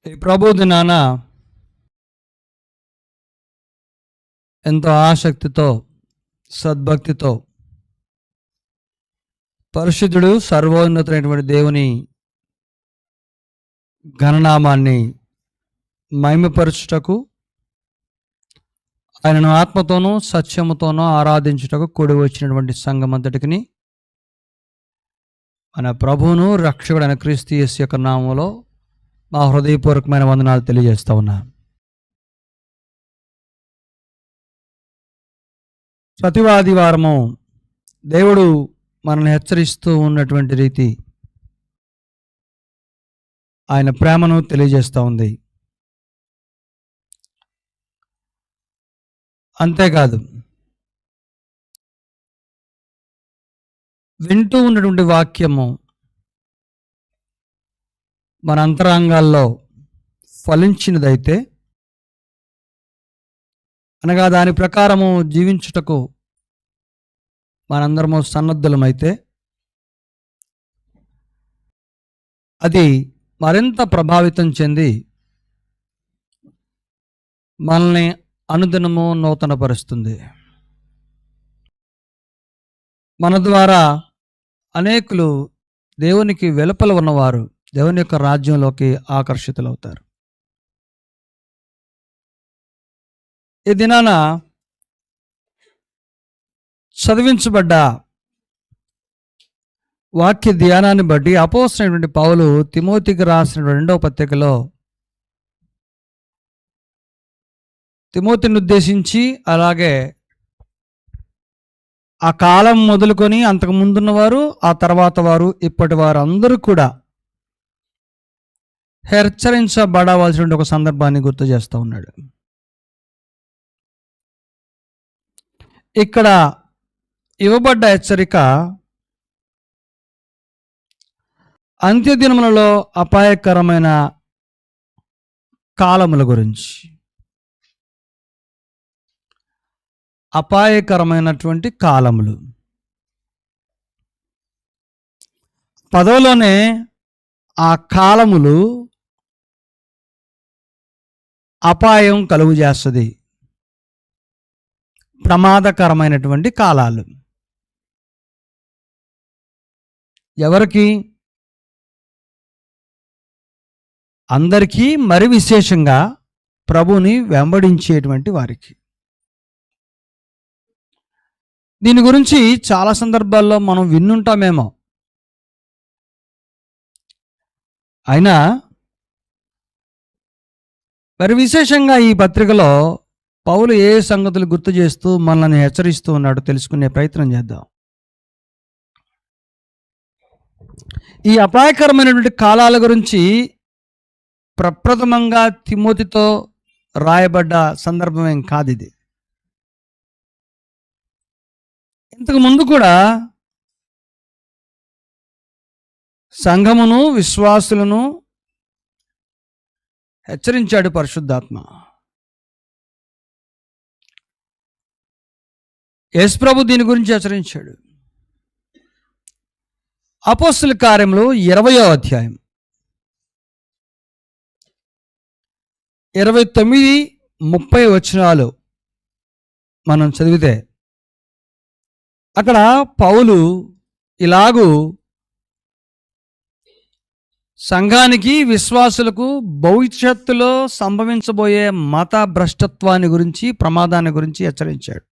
ఈ ప్రభు దినాన ఎంతో ఆసక్తితో సద్భక్తితో పరిశుద్ధుడు సర్వోన్నతమైనటువంటి దేవుని ఘననామాన్ని మహిమపరచుటకు ఆయనను ఆత్మతోనూ సత్యముతోనూ ఆరాధించుటకు కూడి వచ్చినటువంటి సంఘమంతటికి మన ప్రభువును రక్షకుడైన క్రీస్తు యేసు యొక్క నామములో మా హృదయపూర్వకమైన వందనాలు తెలియజేస్తా ఉన్నా. ప్రతి ఆదివారము దేవుడు మనల్ని హెచ్చరిస్తూ ఉన్నటువంటి రీతి ఆయన ప్రేమను తెలియజేస్తూ ఉంది. అంతేకాదు, వింటూ ఉన్నటువంటి వాక్యము మన అంతరంగాల్లో ఫలించినదైతే, అనగా దాని ప్రకారము జీవించుటకు మనందరము సన్నద్ధులమైతే అది మరింత ప్రభావితం చెంది మనల్ని అనుదినము నూతనపరుస్తుంది. మన ద్వారా అనేకులు దేవునికి వెలుపల ఉన్నవారు దేవుని యొక్క రాజ్యంలోకి ఆకర్షితులవుతారు. ఈ దినాన చదివించబడ్డ వాక్య ధ్యానాన్ని బట్టి అపోస్తలుడైనటువంటి పౌలు తిమోతికి రాసిన 2వ పత్రికలో తిమోతిని ఉద్దేశించి, అలాగే ఆ కాలం మొదలుకొని అంతకు ముందున్నవారు, ఆ తర్వాత వారు, ఇప్పటి వారు అందరూ కూడా హెచ్చరించబడవలసిన ఒక సందర్భాన్ని గుర్తు చేస్తూ ఉన్నాడు. ఇక్కడ ఇవ్వబడ్డ హెచ్చరిక అంత్యదినములలో అపాయకరమైన కాలముల గురించి, అపాయకరమైనటువంటి కాలములు. పదవిలోనే ఆ కాలములు అపాయం కలుగు చేస్తుంది, ప్రమాదకరమైనటువంటి కాలాలు. ఎవరికి? అందరికీ, మరి విశేషంగా ప్రభుని వెంబడించేటువంటి వారికి. దీని గురించి చాలా సందర్భాల్లో మనం విన్నుంటామేమో, అయినా మరి విశేషంగా ఈ పత్రికలో పౌలు ఏ సంగతులు గుర్తు చేస్తూ మనల్ని హెచ్చరిస్తూ ఉన్నాడో తెలుసుకునే ప్రయత్నం చేద్దాం. ఈ అపాయకరమైనటువంటి కాలాల గురించి ప్రప్రథమంగా తిమోతితో రాయబడ్డ సందర్భమేం కాదు ఇది. ఇంతకు ముందు కూడా సంఘమును, విశ్వాసులను హెచ్చరించాడు పరిశుద్ధాత్మ. యేసు ప్రభు దీని గురించి హెచ్చరించాడు. అపోస్తల కార్యములు 20వ అధ్యాయం 29-30 వచనాలు మనం చదివితే అక్కడ పౌలు ఇలాగూ సంఘానికి, విశ్వాసులకు భవిష్యత్తులో సంభవించబోయే మత భ్రష్టత్వాన్ని గురించి, ప్రమాదాన్ని గురించి హెచ్చరించాడు.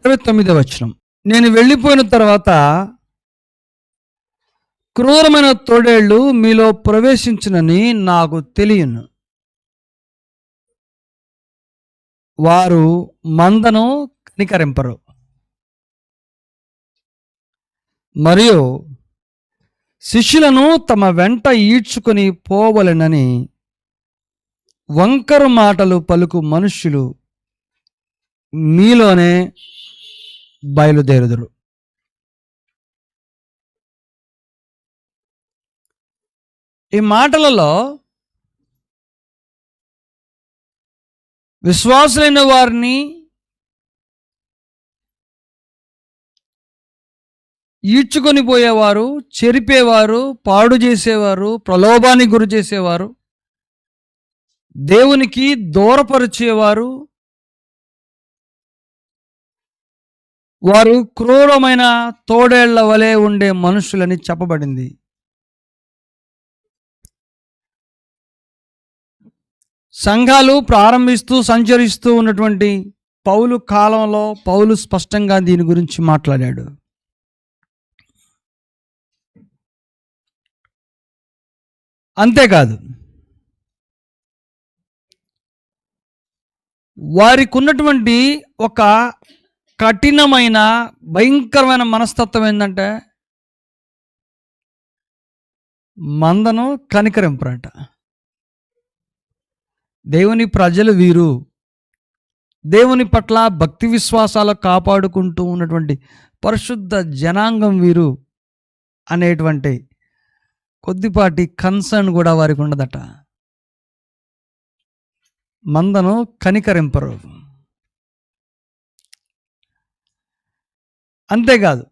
29వ వచనం, నేను వెళ్ళిపోయిన తర్వాత క్రూరమైన తోడేళ్లు మీలో ప్రవేశించునని నాకు తెలియను. వారు మందను కనికరింపరు, మరియు శిష్యులను తమ వెంట ఈడ్చుకొని పోవలెనని వంకరు మాటలు పలుకు మనుష్యులు మీలోనే బయలుదేరుదురు. ఈ మాటలలో విశ్వాసులైన వారిని ఈడ్చుకొని పోయేవారు, చెరిపేవారు, పాడు చేసేవారు, ప్రలోభానికి గురి చేసేవారు, దేవునికి దూరపరిచేవారు, వారు క్రూరమైన తోడేళ్ల వలె ఉండే మనుషులని చెప్పబడింది. సంఘాలు ప్రారంభిస్తూ సంచరిస్తూ ఉన్నటువంటి పౌలు కాలంలో పౌలు స్పష్టంగా దీని గురించి మాట్లాడాడు. అంతేకాదు, వారికి ఉన్నటువంటి ఒక కఠినమైన భయంకరమైన మనస్తత్వం ఏంటంటే మందను కనికరింపరట. దేవుని ప్రజలు వీరు, దేవుని పట్ల భక్తి విశ్వాసాలు కాపాడుకుంటూ ఉన్నటువంటి పరిశుద్ధ జనాంగం వీరు అనేటువంటి కొద్దిపాటి కన్సర్న్ కూడా వారికి ఉండదట. మందను కనికరింపరు. అంతేకాదు,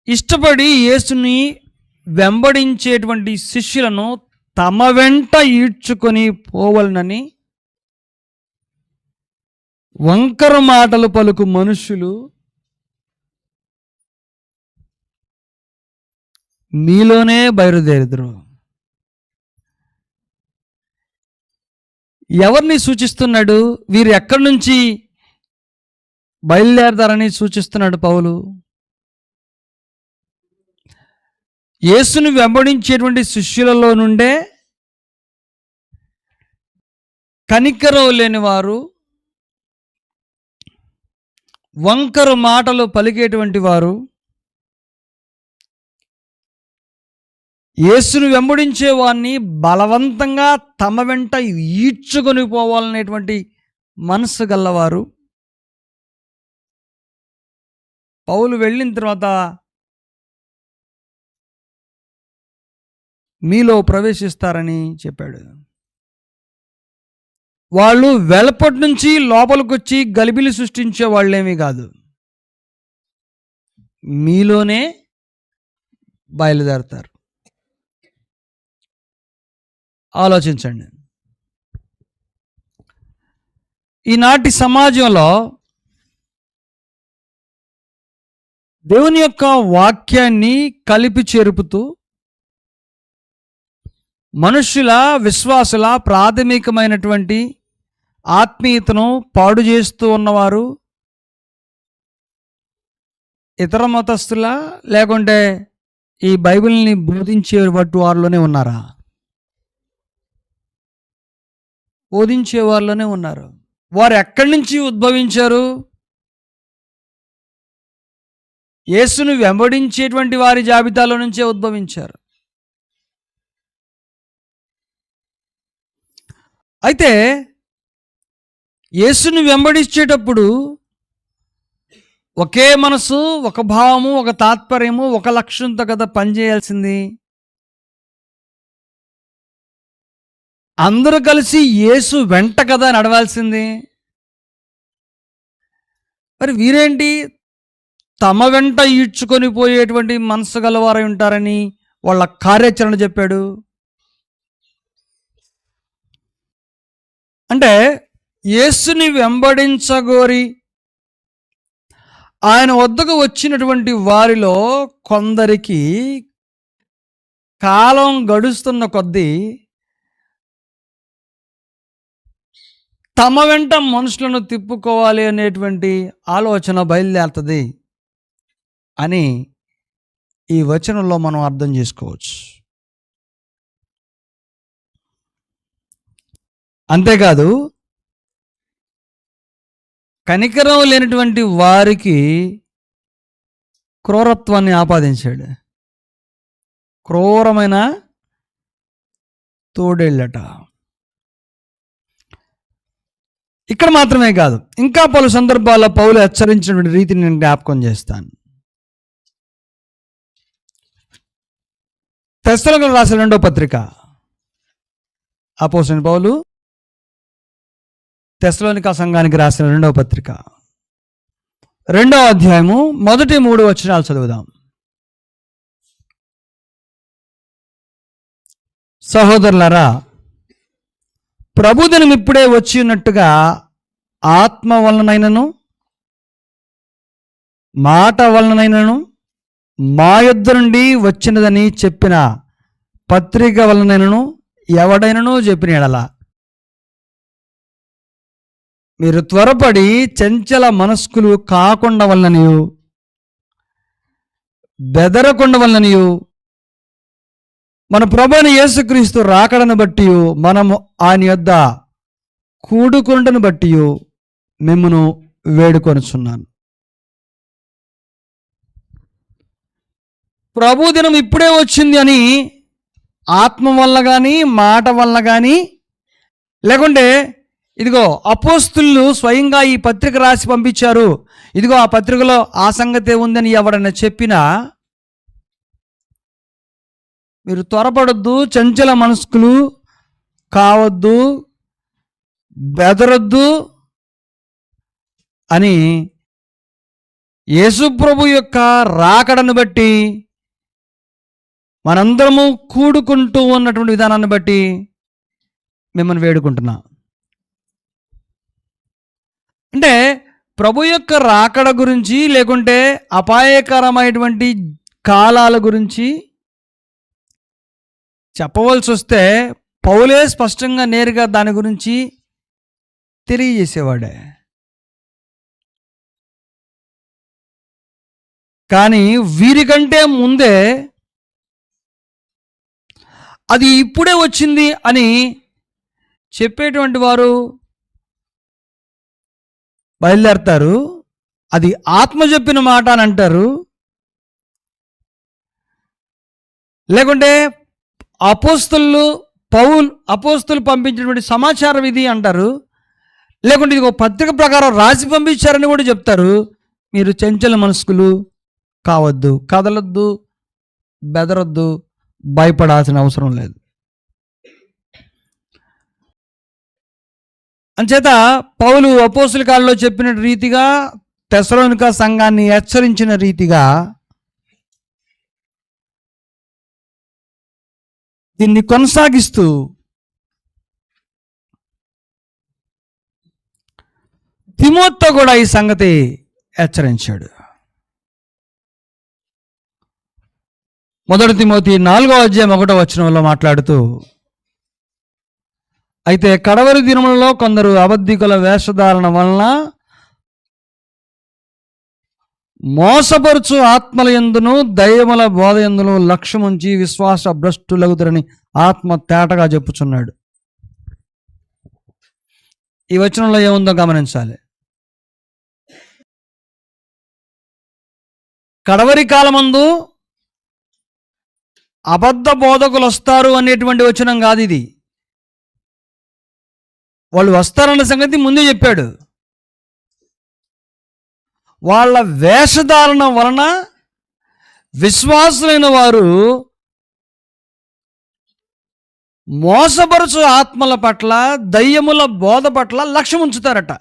ఇష్టపడి యేసుని వెంబడించేటువంటి శిష్యులను తమ వెంట ఈడ్చుకొని పోవలనని వంకర మాటలు పలుకు మనుషులు మీలోనే బయలుదేరుదురు. ఎవరిని సూచిస్తున్నాడు? వీరు ఎక్కడి నుంచి బయలుదేరతారని సూచిస్తున్నాడు పౌలు. యేసుని వెంబడించేటువంటి శిష్యులలో నుండే కనికరం లేని వారు, వంకరు మాటలు పలికేటువంటి వారు, యేసును వెంబడించే వారిని బలవంతంగా తమ వెంట ఈడ్చుకొని పోవాలనేటువంటి మనసు గల్లవారు పౌలు వెళ్ళిన తర్వాత మీలో ప్రవేశిస్తారని చెప్పాడు. వాళ్ళు వెలపటి నుంచి లోపలికి వచ్చి గలిబిలి సృష్టించే వాళ్ళేమీ కాదు, మీలోనే బయలుదేరతారు. ఆలోచించండి. ఈనాటి సమాజంలో దేవుని యొక్క వాక్యాన్ని కలిపి చెరుపుతూ మనుష్యుల విశ్వాసుల ప్రాథమికమైనటువంటి ఆత్మీయతను పాడు చేస్తూ ఉన్నవారు ఇతర మతస్థుల, లేకుంటే ఈ బైబిల్ని బోధించేవాటి వారిలోనే ఉన్నారా? బోధించే వారిలోనే ఉన్నారు. వారు ఎక్కడి నుంచి ఉద్భవించారు? యేసును వెంబడించేటువంటి వారి జాబితాలో నుంచే ఉద్భవించారు. అయితే యేసుని వెంబడించేటప్పుడు ఒకే మనసు, ఒక భావము, ఒక తాత్పర్యము, ఒక లక్ష్యంతో కదా పనిచేయాల్సింది. అందరూ కలిసి యేసు వెంట కదా నడవాల్సింది. మరి వీరేంటి తమ వెంట ఈడ్చుకొని పోయేటువంటి మనసు గలవారై ఉంటారని వాళ్ళ కార్యాచరణ చెప్పాడు. అంటే యేసుని వెంబడించగోరి ఆయన వద్దకు వచ్చినటువంటి వారిలో కొందరికి కాలం గడుస్తున్న కొద్దీ తమ వెంట మనుషులను తిప్పుకోవాలి అనేటువంటి ఆలోచన బయలుదేరుతుంది అని ఈ వచనంలో మనం అర్థం చేసుకోవచ్చు. అంతేకాదు, కనికరం లేనటువంటి వారికి క్రూరత్వాన్ని ఆపాదించాడు. క్రూరమైన తోడేళ్ళట. ఇక్కడ మాత్రమే కాదు, ఇంకా పలు సందర్భాల్లో పౌలు హెచ్చరించినటువంటి రీతిని నేను జ్ఞాపకం చేస్తాను. తెస్సలోనికీయులకు రాసిన 2వ పత్రిక, అపోస్తలుడైన పౌలు తెస్సలోనిక సంఘానికి రాసిన 2వ పత్రిక 2వ అధ్యాయము మొదటి 3 వచనాలు చదువుదాం. సహోదరులారా, ప్రభుదినం ఇప్పుడే వచ్చి ఉన్నట్టుగా ఆత్మ వలనైనను మాట వలనైనను మా యొద్ద నుండి వచ్చినదని చెప్పిన పత్రిక వలనైనను ఎవడైనను చెప్పిన ఎడల మీరు త్వరపడి చంచల మనస్కులు కాకుండా వలననియు బెదరకుండా వలననియు మన ప్రభువైన యేసుక్రీస్తు రాకడను బట్టి మనము ఆయన యొద్ద కూడుకొనుటను బట్టి మిమ్మును వేడుకొనుచున్నాను. ప్రభు దినం ఇప్పుడే వచ్చింది అని ఆత్మ వల్ల కానీ మాట వల్ల కానీ, లేకుంటే ఇదిగో అపోస్తులు స్వయంగా ఈ పత్రిక రాసి పంపించారు, ఇదిగో ఆ పత్రికలో ఆ సంగతే ఉందని ఎవడన్నా చెప్పినా మీరు త్వరపడొద్దు, చంచల మనస్కులు కావద్దు, బెదరొద్దు అని యేసుప్రభు యొక్క రాకడను బట్టి మనందరము కూడుకుంటూ ఉన్నటువంటి విధానాన్ని బట్టి మిమ్మల్ని వేడుకుంటున్నా. అంటే ప్రభు యొక్క రాకడ గురించి, లేకుంటే అపాయకరమైనటువంటి కాలాల గురించి చెప్పవలసి వస్తే పౌలే స్పష్టంగా నేరుగా దాని గురించి తెలియజేసేవాడే. కానీ వీరికంటే ముందే అది ఇప్పుడే వచ్చింది అని చెప్పేటువంటి వారు బయలుదేరతారు. అది ఆత్మ చెప్పిన మాట అని అంటారు, లేకుంటే అపోస్తులు పంపించినటువంటి సమాచారం ఇది అంటారు, లేకుంటే ఇది ఒక పత్రిక ప్రకారం రాసి పంపించారని కూడా చెప్తారు. మీరు చంచల మనస్కులు కావద్దు, కదలొద్దు, బెదరొద్దు, భయపడాల్సిన అవసరం లేదు. అంచేత పౌలు అపోస్తుల కాలంలో చెప్పిన రీతిగా, తెస్సలోనిక సంఘాన్ని హెచ్చరించిన రీతిగా దీన్ని కొనసాగిస్తూ తిమోతితో కూడా ఈ సంగతి హెచ్చరించాడు. 1 తిమోతి 4వ అధ్యాయం 1వ వచనంలో మాట్లాడుతూ, అయితే కడవరి దినములలో కొందరు అబద్ధికుల వేషధారణ వలన మోసపరుచు ఆత్మల యందును దయ్యముల బోధ యందును లక్ష్యముంచి విశ్వాస భ్రష్టులగుతారని ఆత్మ తేటగా చెప్పుచున్నాడు. ఈ వచనంలో ఏముందో గమనించాలి. కడవరి కాలమందు అబద్ధ బోధకులు వస్తారు అనేటువంటి వచనం కాదు ఇది. వాళ్ళు వస్తారన్న సంగతి ముందే చెప్పాడు. వాళ్ళ వేషధారణ వలన విశ్వాసులైన వారు మోసపరుచు ఆత్మల పట్ల, దయ్యముల బోధ పట్ల లక్ష్యం ఉంచుతారట.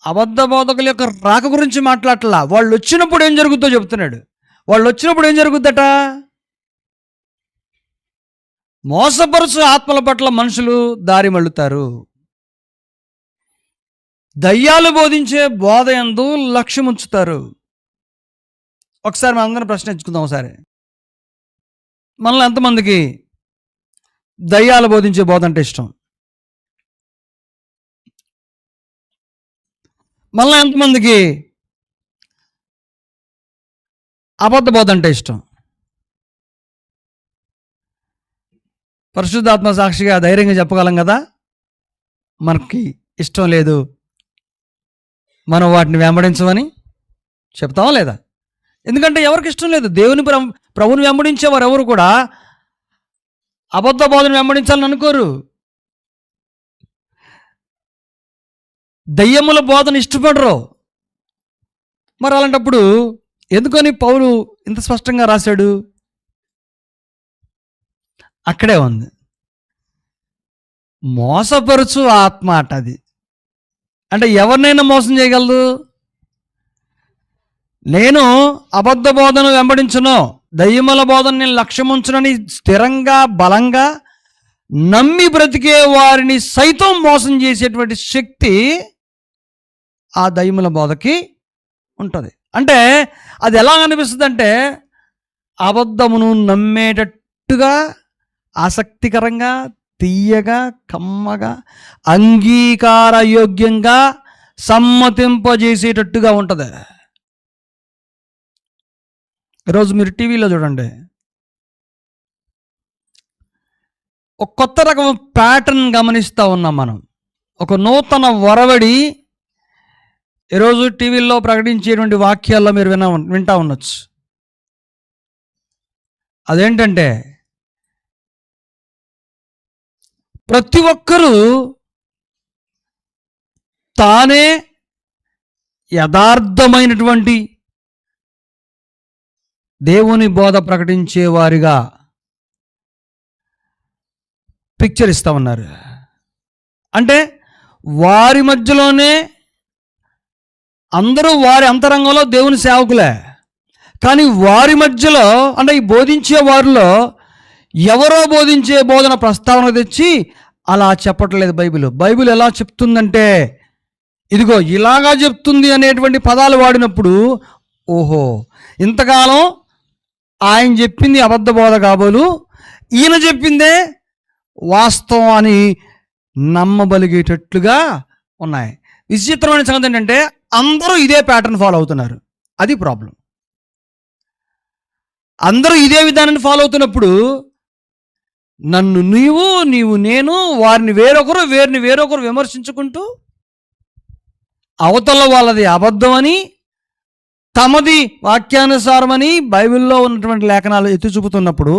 అబద్ధ బోధకుల యొక్క రాక గురించి మాట్లాడట్లా, వాళ్ళు వచ్చినప్పుడు ఏం జరుగుతుందో చెబుతున్నాడు. వాళ్ళు వచ్చినప్పుడు ఏం జరుగుద్దట? మోసపరుచు ఆత్మల పట్ల మనుషులు దారి మళ్ళుతారు. దయ్యాలు బోధించే బోధ యందు లక్ష్యం ఉంచుతారు. ఒకసారి మనం అందరం ప్రశ్నించుకుందాం. ఒకసారి మనలో ఎంతమందికి దయ్యాలు బోధించే బోధ అంటే ఇష్టం? మనలో ఎంతమందికి అబద్ధ బోధ అంటే ఇష్టం? పరిశుద్ధాత్మ సాక్షిగా ధైర్యంగా చెప్పగలం కదా, మనకి ఇష్టం లేదు, మనం వాటిని వెంబడించమని చెప్తామా లేదా? ఎందుకంటే ఎవరికి ఇష్టం లేదు. ప్రభుని వెంబడించేవారు ఎవరు కూడా అబద్ధ బోధను వెంబడించాలని అనుకోరు. దయ్యముల బోధన ఇష్టపడరు. మరి అలాంటప్పుడు ఎందుకని పౌలు ఇంత స్పష్టంగా రాశాడు? అక్కడే ఉంది. మోసపరుచు ఆత్మ అట అది. అంటే ఎవరినైనా మోసం చేయగలదు. నేను అబద్ధ బోధను వెంబడించును, దయ్యముల బోధన నేను లక్ష్యముంచునని స్థిరంగా బలంగా నమ్మి బ్రతికే వారిని సైతం మోసం చేసేటువంటి శక్తి ఆ దయ్యముల బోధకి ఉంటుంది. అంటే అది ఎలా అనిపిస్తుంది అంటే, అబద్ధమును నమ్మేటట్టుగా, ఆసక్తికరంగా, తీయగా, కమ్మగా, అంగీకారయోగ్యంగా, సమ్మతింపజేసేటట్టుగా ఉంటుంది. ఈరోజు మీరు టీవీలో చూడండి, ఒక కొత్త రకం ప్యాటర్న్ గమనిస్తూ ఉన్నాం మనం. ఒక నూతన వరవడి ఈరోజు టీవీల్లో ప్రకటించేటువంటి వాక్యాల్లో మీరు వింటా ఉండొచ్చు. అదేంటంటే, ప్రతి ఒక్కరూ తానే యథార్థమైనటువంటి దేవుని బోధ ప్రకటించేవారిగా పిక్చర్ ఇస్తూ ఉన్నారు. అంటే వారి మధ్యలోనే అందరూ వారి అంతరంగంలో దేవుని సేవకులే, కానీ వారి మధ్యలో అంటే ఈ బోధించే వారిలో ఎవరో బోధించే బోధన ప్రస్తావన తెచ్చి అలా చెప్పట్లేదు. బైబిల్ ఎలా చెప్తుందంటే, ఇదిగో ఇలాగా చెప్తుంది అనేటువంటి పదాలు వాడినప్పుడు, ఓహో ఇంతకాలం ఆయన చెప్పింది అబద్ధ బోధ కాబోలు, ఈయన చెప్పిందే వాస్తవం అని నమ్మబలిగేటట్లుగా ఉన్నాయి. విచిత్రమైన సంగతి ఏంటంటే, అందరూ ఇదే ప్యాటర్న్ ఫాలో అవుతున్నారు. అది ప్రాబ్లం. అందరూ ఇదే విధానాన్ని ఫాలో అవుతున్నప్పుడు నన్ను నీవు నేను, వారిని వేరొకరు విమర్శించుకుంటూ అవతల వాళ్ళది అబద్ధమని, తమది వాక్యానుసారమని బైబిల్లో ఉన్నటువంటి లేఖనాలు ఎత్తి చూపుతున్నప్పుడు,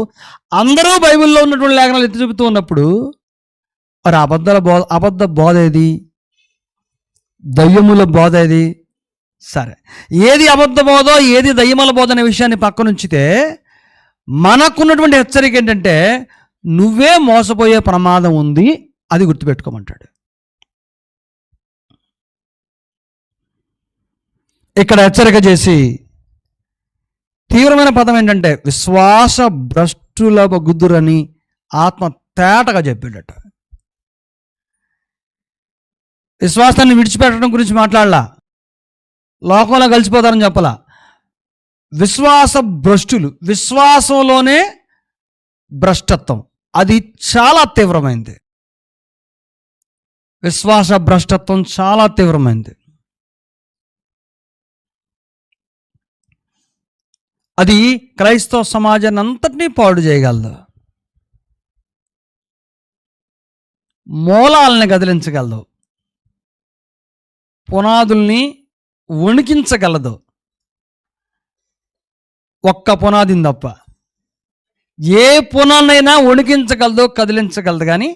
అందరూ బైబిల్లో ఉన్నటువంటి లేఖనాలు ఎత్తి చూపుతూ ఉన్నప్పుడు, మరి అబద్ధ బోధ ఏది? దయ్యముల బోధ ఏది? సరే, ఏది అబద్ధ బోధ, ఏది దయ్యముల బోధ అనే విషయాన్ని పక్కనుంచితే, మనకున్నటువంటి హెచ్చరిక ఏంటంటే, నువ్వే మోసపోయే ప్రమాదం ఉంది, అది గుర్తుపెట్టుకోమంటాడు. ఇక్కడ హెచ్చరిక చేసి తీవ్రమైన పదం ఏంటంటే, విశ్వాస భ్రష్టుల గుద్దురని ఆత్మ తేటగా చెప్పాడట. విశ్వాసాన్ని విడిచిపెట్టడం గురించి మాట్లాడలా, లోకంలో కలిసిపోతారని చెప్పలా. విశ్వాస భ్రష్టులు, విశ్వాసంలోనే భ్రష్టత్వం, అది చాలా తీవ్రమైంది. విశ్వాస భ్రష్టత్వం చాలా తీవ్రమైంది. అది క్రైస్తవ సమాజాన్ని అంతటినీ పాడు చేయగలదు, మూలాలని కదిలించగలదు, పునాదుల్ని వణికించగలదు. ఒక్క పునాదిని తప్ప ఏ పునాన్నైనా వణికించగలదు, కదిలించగలదు, కానీ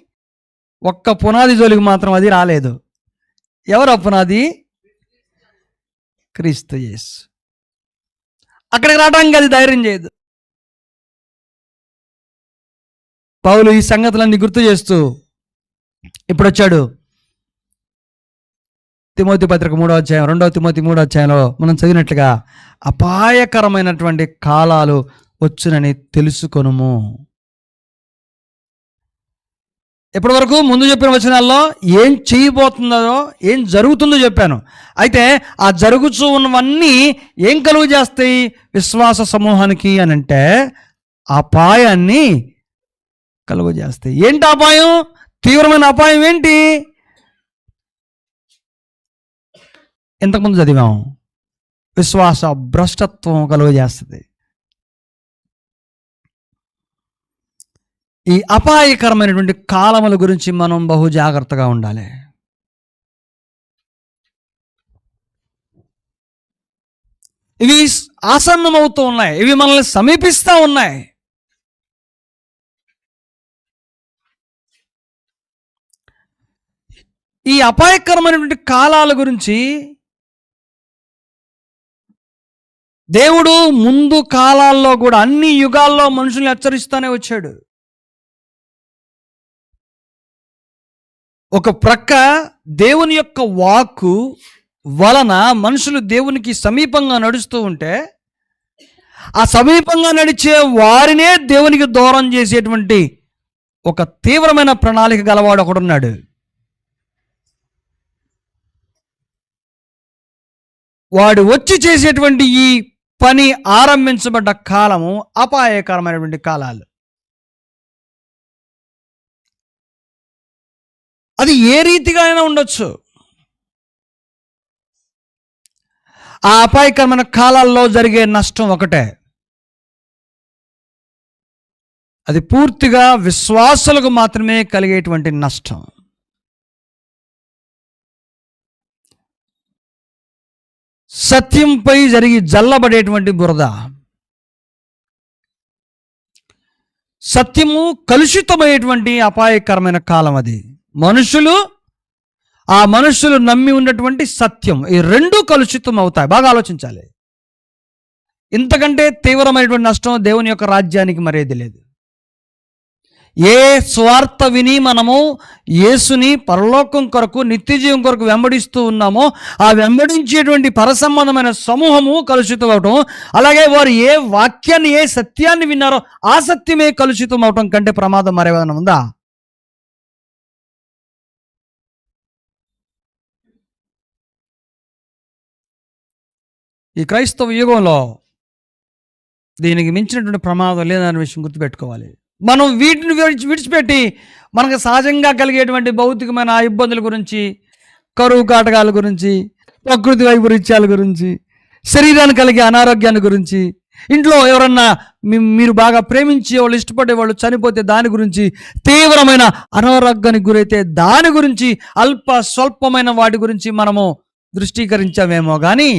ఒక్క పునాది జోలికి మాత్రం అది రాలేదు. ఎవరు ఆ పునాది? క్రీస్తు యేసు. అక్కడికి రావడానికి అది ధైర్యం చేయదు. పౌలు ఈ సంగతులన్నీ గుర్తు చేస్తూ ఇప్పుడు వచ్చాడు. తిమోతి పత్రిక 3వ అధ్యాయం, 2వ తిమోతి 3వ అధ్యాయంలో మనం చదివినట్లుగా, అపాయకరమైనటువంటి కాలాలు వచ్చునని తెలుసుకొనుము. ఇప్పటి వరకు ముందు చెప్పిన వచనాల్లో ఏం చేయబోతుందో, ఏం జరుగుతుందో చెప్పాను. అయితే ఆ జరుగుతూ ఉన్నవన్నీ ఏం కలుగు చేస్తాయి విశ్వాస సమూహానికి అని అంటే, అపాయాన్ని కలుగు చేస్తాయి. ఏంటి అపాయం? తీవ్రమైన అపాయం ఏంటి? ఇంతకుముందు చదివాం, విశ్వాస భ్రష్టత్వం కలుగు చేస్తుంది. ఈ అపాయకరమైనటువంటి కాలముల గురించి మనం బహు జాగ్రత్తగా ఉండాలి. ఇవి ఆసన్నమవుతూ ఉన్నాయి, ఇవి మనల్ని సమీపిస్తూ ఉన్నాయి. ఈ అపాయకరమైనటువంటి కాలాల గురించి దేవుడు ముందు కాలాల్లో కూడా అన్ని యుగాల్లో మనుషుల్ని హెచ్చరిస్తూనే వచ్చాడు. ఒక ప్రక్క దేవుని యొక్క వాక్కు వలన మనుషులు దేవునికి సమీపంగా నడుస్తూ ఉంటే ఆ సమీపంగా నడిచే వారినే దేవునికి దూరం చేసేటువంటి ఒక తీవ్రమైన ప్రణాళిక గలవాడు ఒకడున్నాడు. వాడు వచ్చి చేసేటువంటి ఈ పని ఆరంభించబడ్డ కాలము అపాయకరమైనటువంటి కాలాలు. అది ఏ రీతిగా అయినా ఉండొచ్చు. ఆ అపాయకరమైన కాలాల్లో జరిగే నష్టం ఒకటే, అది పూర్తిగా విశ్వాసులకు మాత్రమే కలిగేటువంటి నష్టం. సత్యంపై జరిగి జల్లబడేటువంటి బురద. సత్యము కలుషితమయ్యేటువంటి అపాయకరమైన కాలం అది. ఆ మనుషులు నమ్మి ఉన్నటువంటి సత్యం, ఈ రెండు కలుషితం అవుతాయి. బాగా ఆలోచించాలి. ఇంతకంటే తీవ్రమైనటువంటి నష్టం దేవుని యొక్క రాజ్యానికి మరేది లేదు. ఏ స్వార్థ విని మనము యేసుని పరలోకం కొరకు, నిత్యజీవం కొరకు వెంబడిస్తూ ఉన్నామో ఆ వెంబడించేటువంటి పరసంబంధమైన సమూహము కలుషితం అవటం, అలాగే వారు ఏ వాక్యాన్ని, ఏ సత్యాన్ని విన్నారో ఆ సత్యమే కలుషితం అవటం కంటే ప్రమాదం మరేమైనా ఉందా? ఈ క్రైస్తవ యుగంలో దీనికి మించినటువంటి ప్రమాదం లేదనే విషయం గుర్తుపెట్టుకోవాలి. మనం వీటిని విడిచిపెట్టి మనకు సహజంగా కలిగేటువంటి భౌతికమైన ఇబ్బందుల గురించి, కరువు కాటకాల గురించి, ప్రకృతి వైపరీత్యాల గురించి, శరీరానికి కలిగే అనారోగ్యాన్ని గురించి, ఇంట్లో ఎవరన్నా మీరు బాగా ప్రేమించే వాళ్ళు, ఇష్టపడే వాళ్ళు చనిపోతే దాని గురించి, తీవ్రమైన అనారోగ్యానికి గురైతే దాని గురించి, స్వల్పమైన వాటి గురించి మనము దృష్టీకరించామేమో కానీ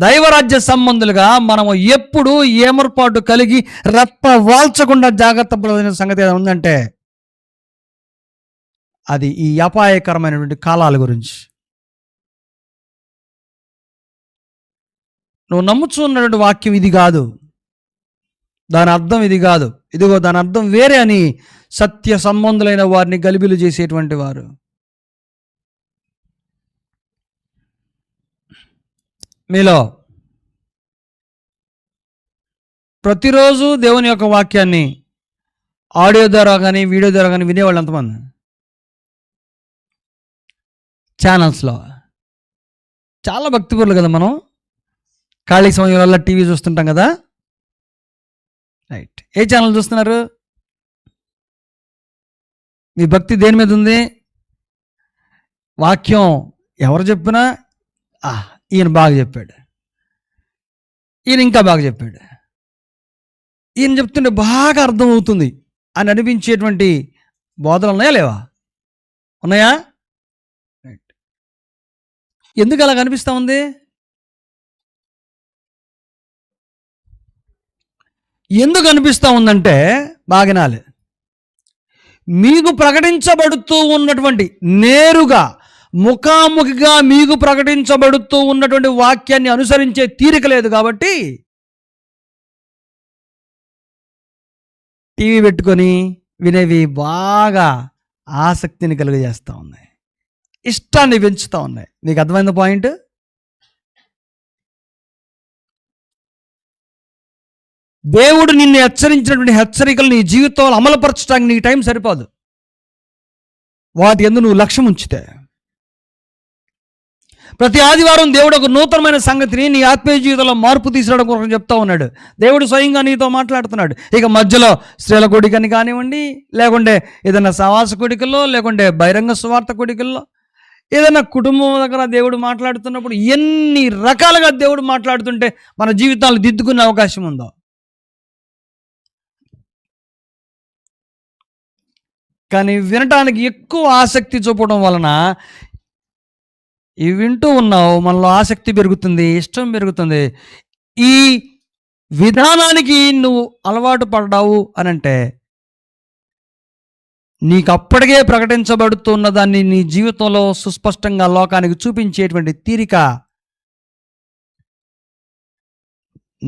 దైవరాజ్య సంబంధులుగా మనము ఎప్పుడు ఏమర్పాటు కలిగి రెప్ప వాల్చకుండా జాగ్రత్త పడాల్సిన సంగతి ఏదైనా ఉందంటే అది ఈ అపాయకరమైనటువంటి కాలాల గురించి. నువ్వు నమ్ముచున్నటువంటి వాక్యం ఇది కాదు, దాని అర్థం ఇది కాదు, ఇదిగో దాని అర్థం వేరే అని సత్య సంబంధులైన వారిని గలిబిలు చేసేటువంటి వారు. మీలో ప్రతిరోజు దేవుని యొక్క వాక్యాన్ని ఆడియో ద్వారా కానీ, వీడియో ద్వారా కానీ వినేవాళ్ళు ఎంతమంది? ఛానల్స్లో చాలా భక్తిపరులు కదా. మనం ఖాళీ సమయంలో టీవీ చూస్తుంటాం కదా. రైట్, ఏ ఛానల్ చూస్తున్నారు? మీ భక్తి దేని మీద ఉంది? వాక్యం ఎవరు చెప్పినా ఈయన బాగా చెప్పాడు, ఈయన ఇంకా బాగా చెప్పాడు, ఈయన చెప్తుంటే బాగా అర్థమవుతుంది అని అనిపించేటువంటి బోధనలు ఉన్నాయా లేవా? ఉన్నాయా? ఎందుకు అలా కనిపిస్తూ ఉంది? ఎందుకు అనిపిస్తూ ఉందంటే బాగినాలి, మీకు ప్రకటించబడుతూ ఉన్నటువంటి, నేరుగా ముఖాముఖిగా మీకు ప్రకటించబడుతూ ఉన్నటువంటి వాక్యాన్ని అనుసరించే తీరిక లేదు కాబట్టి టీవీ పెట్టుకొని వినేవి బాగా ఆసక్తిని కలుగజేస్తూ ఉన్నాయి, ఇష్టాన్ని పెంచుతూ ఉన్నాయి. నీకు అర్థమైన పాయింట్? దేవుడు నిన్ను హెచ్చరించినటువంటి హెచ్చరికలు నీ జీవితంలో అమలుపరచడానికి నీకు టైం సరిపోదు. వాటి యందు నువ్వు లక్ష్యం ఉంచితే ప్రతి ఆదివారం దేవుడు ఒక నూతనమైన సంగతిని నీ ఆత్మీయ జీవితంలో మార్పు తీసుకురావడం కోసం చెప్తా ఉన్నాడు. దేవుడు స్వయంగా నీతో మాట్లాడుతున్నాడు. ఇక మధ్యలో స్త్రీల కొడికని కానివ్వండి, లేకుంటే ఏదైనా సవాస కొడికల్లో, లేకుంటే బహిరంగ స్వార్థ కొడికల్లో, ఏదైనా కుటుంబం దగ్గర దేవుడు మాట్లాడుతున్నప్పుడు ఎన్ని రకాలుగా దేవుడు మాట్లాడుతుంటే మన జీవితాలు దిద్దుకునే అవకాశం ఉందో. కానీ వినటానికి ఎక్కువ ఆసక్తి చూపడం వలన ఇవి వింటూ ఉన్నావు, మనలో ఆసక్తి పెరుగుతుంది, ఇష్టం పెరుగుతుంది. ఈ విధానానికి నువ్వు అలవాటు పడ్డావు అని అంటే నీకు అప్పటికే ప్రకటించబడుతున్న దాన్ని నీ జీవితంలో సుస్పష్టంగా లోకానికి చూపించేటువంటి తీరిక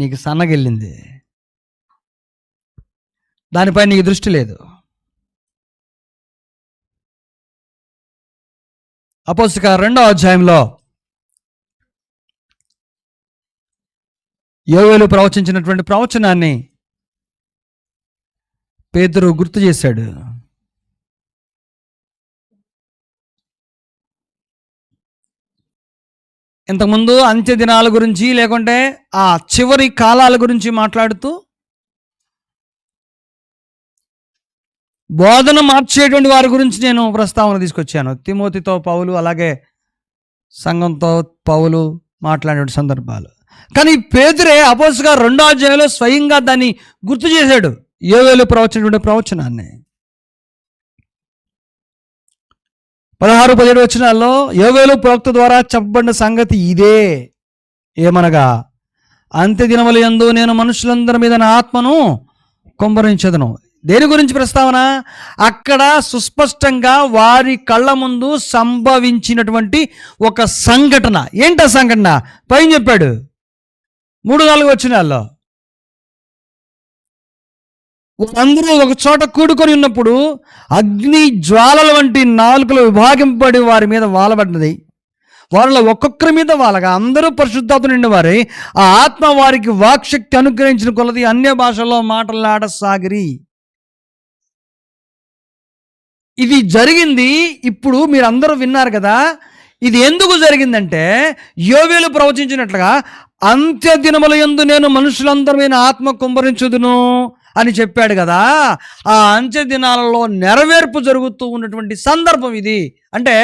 నీకు సన్నగిల్లింది. దానిపై నీకు దృష్టి లేదు. అపోస్తల 2వ అధ్యాయంలో యోవేలు ప్రవచించినటువంటి ప్రవచనాన్ని పేతురు గుర్తు చేశాడు. ఇంతకుముందు అంత్య దినాల గురించి లేకుంటే ఆ చివరి కాలాల గురించి మాట్లాడుతూ బోధన మార్చేటువంటి వారి గురించి నేను ప్రస్తావన తీసుకొచ్చాను. తిమోతితో పౌలు, అలాగే సంఘంతో పౌలు మాట్లాడే సందర్భాలు. కానీ పేతురే అపోస్తలుగా 2వ అధ్యాయంలో స్వయంగా దాన్ని గుర్తు చేశాడు, యోవేలు ప్రవచించినటువంటి ప్రవచనాన్ని. 16-17 వచనాల్లో యోవేలు ప్రవక్త ద్వారా చెప్పబడిన సంగతి ఇదే. ఏమనగా, అంత్య దినముల యందు నేను మనుషులందరి మీద నా ఆత్మను కుమ్మరించెదను. దేని గురించి ప్రస్తావన? అక్కడ సుస్పష్టంగా వారి కళ్ళ ముందు సంభవించినటువంటి ఒక సంఘటన. ఏంటా సంఘటన? పైన చెప్పాడు 3-4 వచనాల్లో. అందరూ ఒక చోట కూడుకొని ఉన్నప్పుడు అగ్ని జ్వాలల వంటి నాలుకలు విభాగింపబడి వారి మీద వాలబడ్డది. వారిలో ఒక్కొక్కరి మీద వాలగా అందరూ పరిశుద్ధాత్మ నిండిన వారై ఆ ఆత్మ వారికి వాక్శక్తి అనుగ్రహించిన కొలది అన్య భాషలో మాట్లాడసాగిరి. ఇది జరిగింది. ఇప్పుడు మీరు అందరూ విన్నారు కదా. ఇది ఎందుకు జరిగిందంటే, యోవేలు ప్రవచించినట్లుగా అంత్య దినముల యందు నేను మనుషులందరి మీద ఆత్మ కుమ్మరించుదును అని చెప్పాడు కదా. ఆ అంత్య దినాలలో నెరవేర్పు జరుగుతూ ఉన్నటువంటి సందర్భం ఇది. అంటే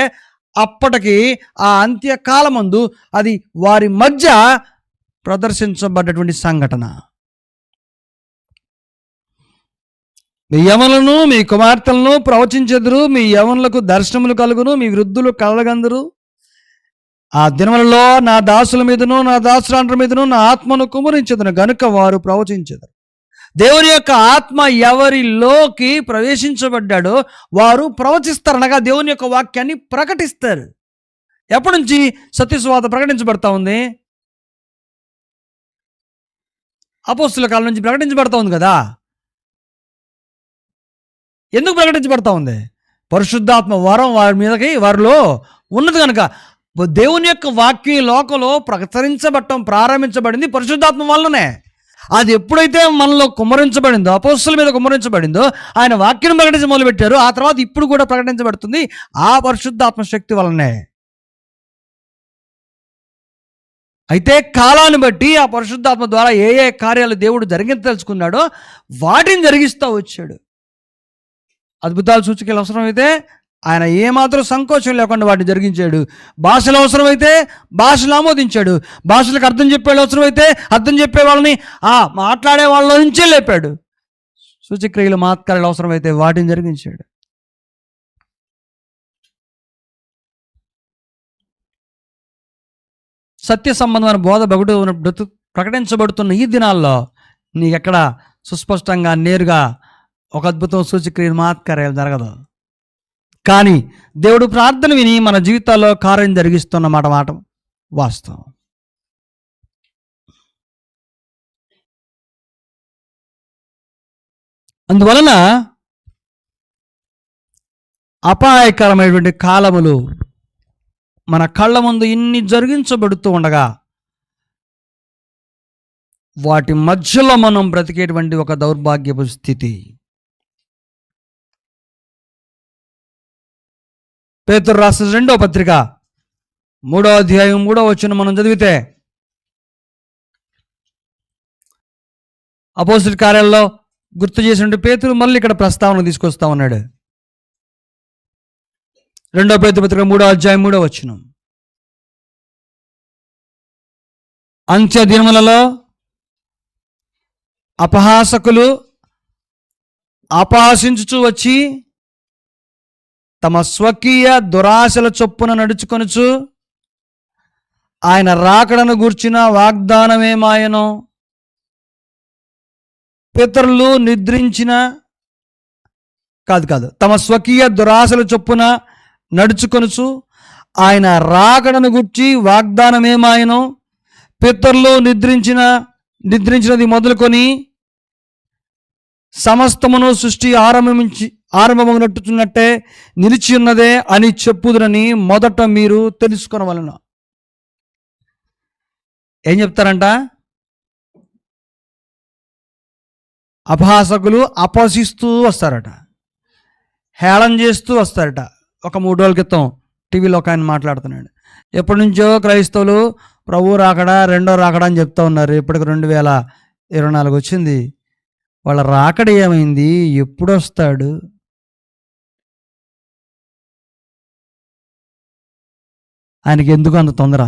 అప్పటికి ఆ అంత్యకాలమందు అది వారి మధ్య ప్రదర్శించబడ్డటువంటి సంఘటన. మీ యవనులను మీ కుమార్తెలను ప్రవచించెదరు, మీ యవనులకు దర్శనములు కలుగును, మీ వృద్ధులు కలగందరు. ఆ దినములలో నా దాసుల మీదను నా దాసురాండ్ర మీదను నా ఆత్మను కుమ్మరించెదను గనుక వారు ప్రవచించెదరు. దేవుని యొక్క ఆత్మ ఎవరిలోకి ప్రవేశించబడ్డాడో వారు ప్రవచిస్తారు, అనగా దేవుని యొక్క వాక్యాన్ని ప్రకటిస్తారు. ఎప్పటి నుంచి సత్యసువార్త ప్రకటించబడతా ఉంది? అపోస్తలుల కాలం నుంచి ప్రకటించబడతా ఉంది కదా. ఎందుకు ప్రకటించబడతా ఉంది? పరిశుద్ధాత్మ వరం వారి మీదకి వారిలో ఉన్నది కనుక. దేవుని యొక్క వాక్యం లోకంలో ప్రకటించబడటం ప్రారంభించబడింది పరిశుద్ధాత్మ వల్లనే. అది ఎప్పుడైతే మనలో కుమ్మరించబడిందో, అపోస్తలుల మీద కుమ్మరించబడిందో, ఆయన వాక్యం ప్రకటించి మొదలుపెట్టారు. ఆ తర్వాత ఇప్పుడు కూడా ప్రకటించబడుతుంది ఆ పరిశుద్ధాత్మ శక్తి వలనే. అయితే కాలాన్ని బట్టి ఆ పరిశుద్ధాత్మ ద్వారా ఏ ఏ కార్యాలు దేవుడు జరిగించదలుచుకున్నాడో వాటిని జరిగిస్తూ వచ్చాడు. అద్భుతాలు సూచకలు అవసరమైతే ఆయన ఏమాత్రం సంకోచం లేకుండా వాటిని జరిగించాడు. భాషలు అవసరమైతే భాషలు ఆమోదించాడు. భాషలకు అర్థం చెప్పేవాళ్ళు అవసరమైతే అర్థం చెప్పే వాళ్ళని మాట్లాడే వాళ్ళ నుంచే లేపాడు. సూచక్రియలు మాత్కారాలు అవసరమైతే వాటిని జరిగించాడు. సత్య సంబంధమైన బోధ ప్రకటించబడుతున్న ఈ దినాల్లో నీకెక్కడ సుస్పష్టంగా నేరుగా ఒక అద్భుతం సూచక్రియలు మాత్కార్యాలు జరగదు. కానీ దేవుడు ప్రార్థన విని మన జీవితాల్లో కార్యం జరిగిస్తున్నమాట వాస్తవం. అందువలన అపాయకరమైనటువంటి కాలములు మన కళ్ళ ముందు ఇన్ని జరిగించబడుతూ ఉండగా వాటి మధ్యలో మనం బ్రతికేటువంటి ఒక దౌర్భాగ్యపు స్థితి. పేతురు రాసిన 2వ పత్రిక 3వ అధ్యాయం 3వ వచనం మనం చదివితే, అపోస్తలుల కార్యాల్లో గుర్తు చేసినట్టు పేతురు మళ్ళీ ఇక్కడ ప్రస్తావన తీసుకొస్తా ఉన్నాడు. 2వ పేతురు పత్రిక 3వ అధ్యాయం 3వ వచనం, అంత్య దినములలో అపహాసకులు అపహాసించుచూ వచ్చి తమ స్వకీయ దురాశల చొప్పున నడుచుకొనుచు ఆయన రాకడను గూర్చిన వాగ్దానమేమాయనో పితరులు నిద్రించిన తమ స్వకీయ దురాశల చొప్పున నడుచుకొనుచు ఆయన రాకడను గూర్చి వాగ్దానమేమాయనో పితరులు నిద్రించినది మొదలుకొని సమస్తమును సృష్టి ఆరంభమవునట్టున్నట్టే నిలిచి ఉన్నదే అని చెప్పుదురని మొదట మీరు తెలుసుకొనవలెను. ఏం చెప్తారంట? అపహాసకులు అపహసిస్తూ వస్తారట, హేళన చేస్తూ వస్తారట. ఒక 3 రోజుల క్రితం టీవీలో ఒక ఆయన మాట్లాడుతున్నాడు. ఎప్పటి నుంచో క్రైస్తవులు ప్రభు రాకడా, రెండో రాకడా అని చెప్తా ఉన్నారు. ఇప్పటికి 2024 వచ్చింది. వాళ్ళ రాకడ ఏమైంది? ఎప్పుడు వస్తాడు? ఆయనకి ఎందుకు అంత తొందర?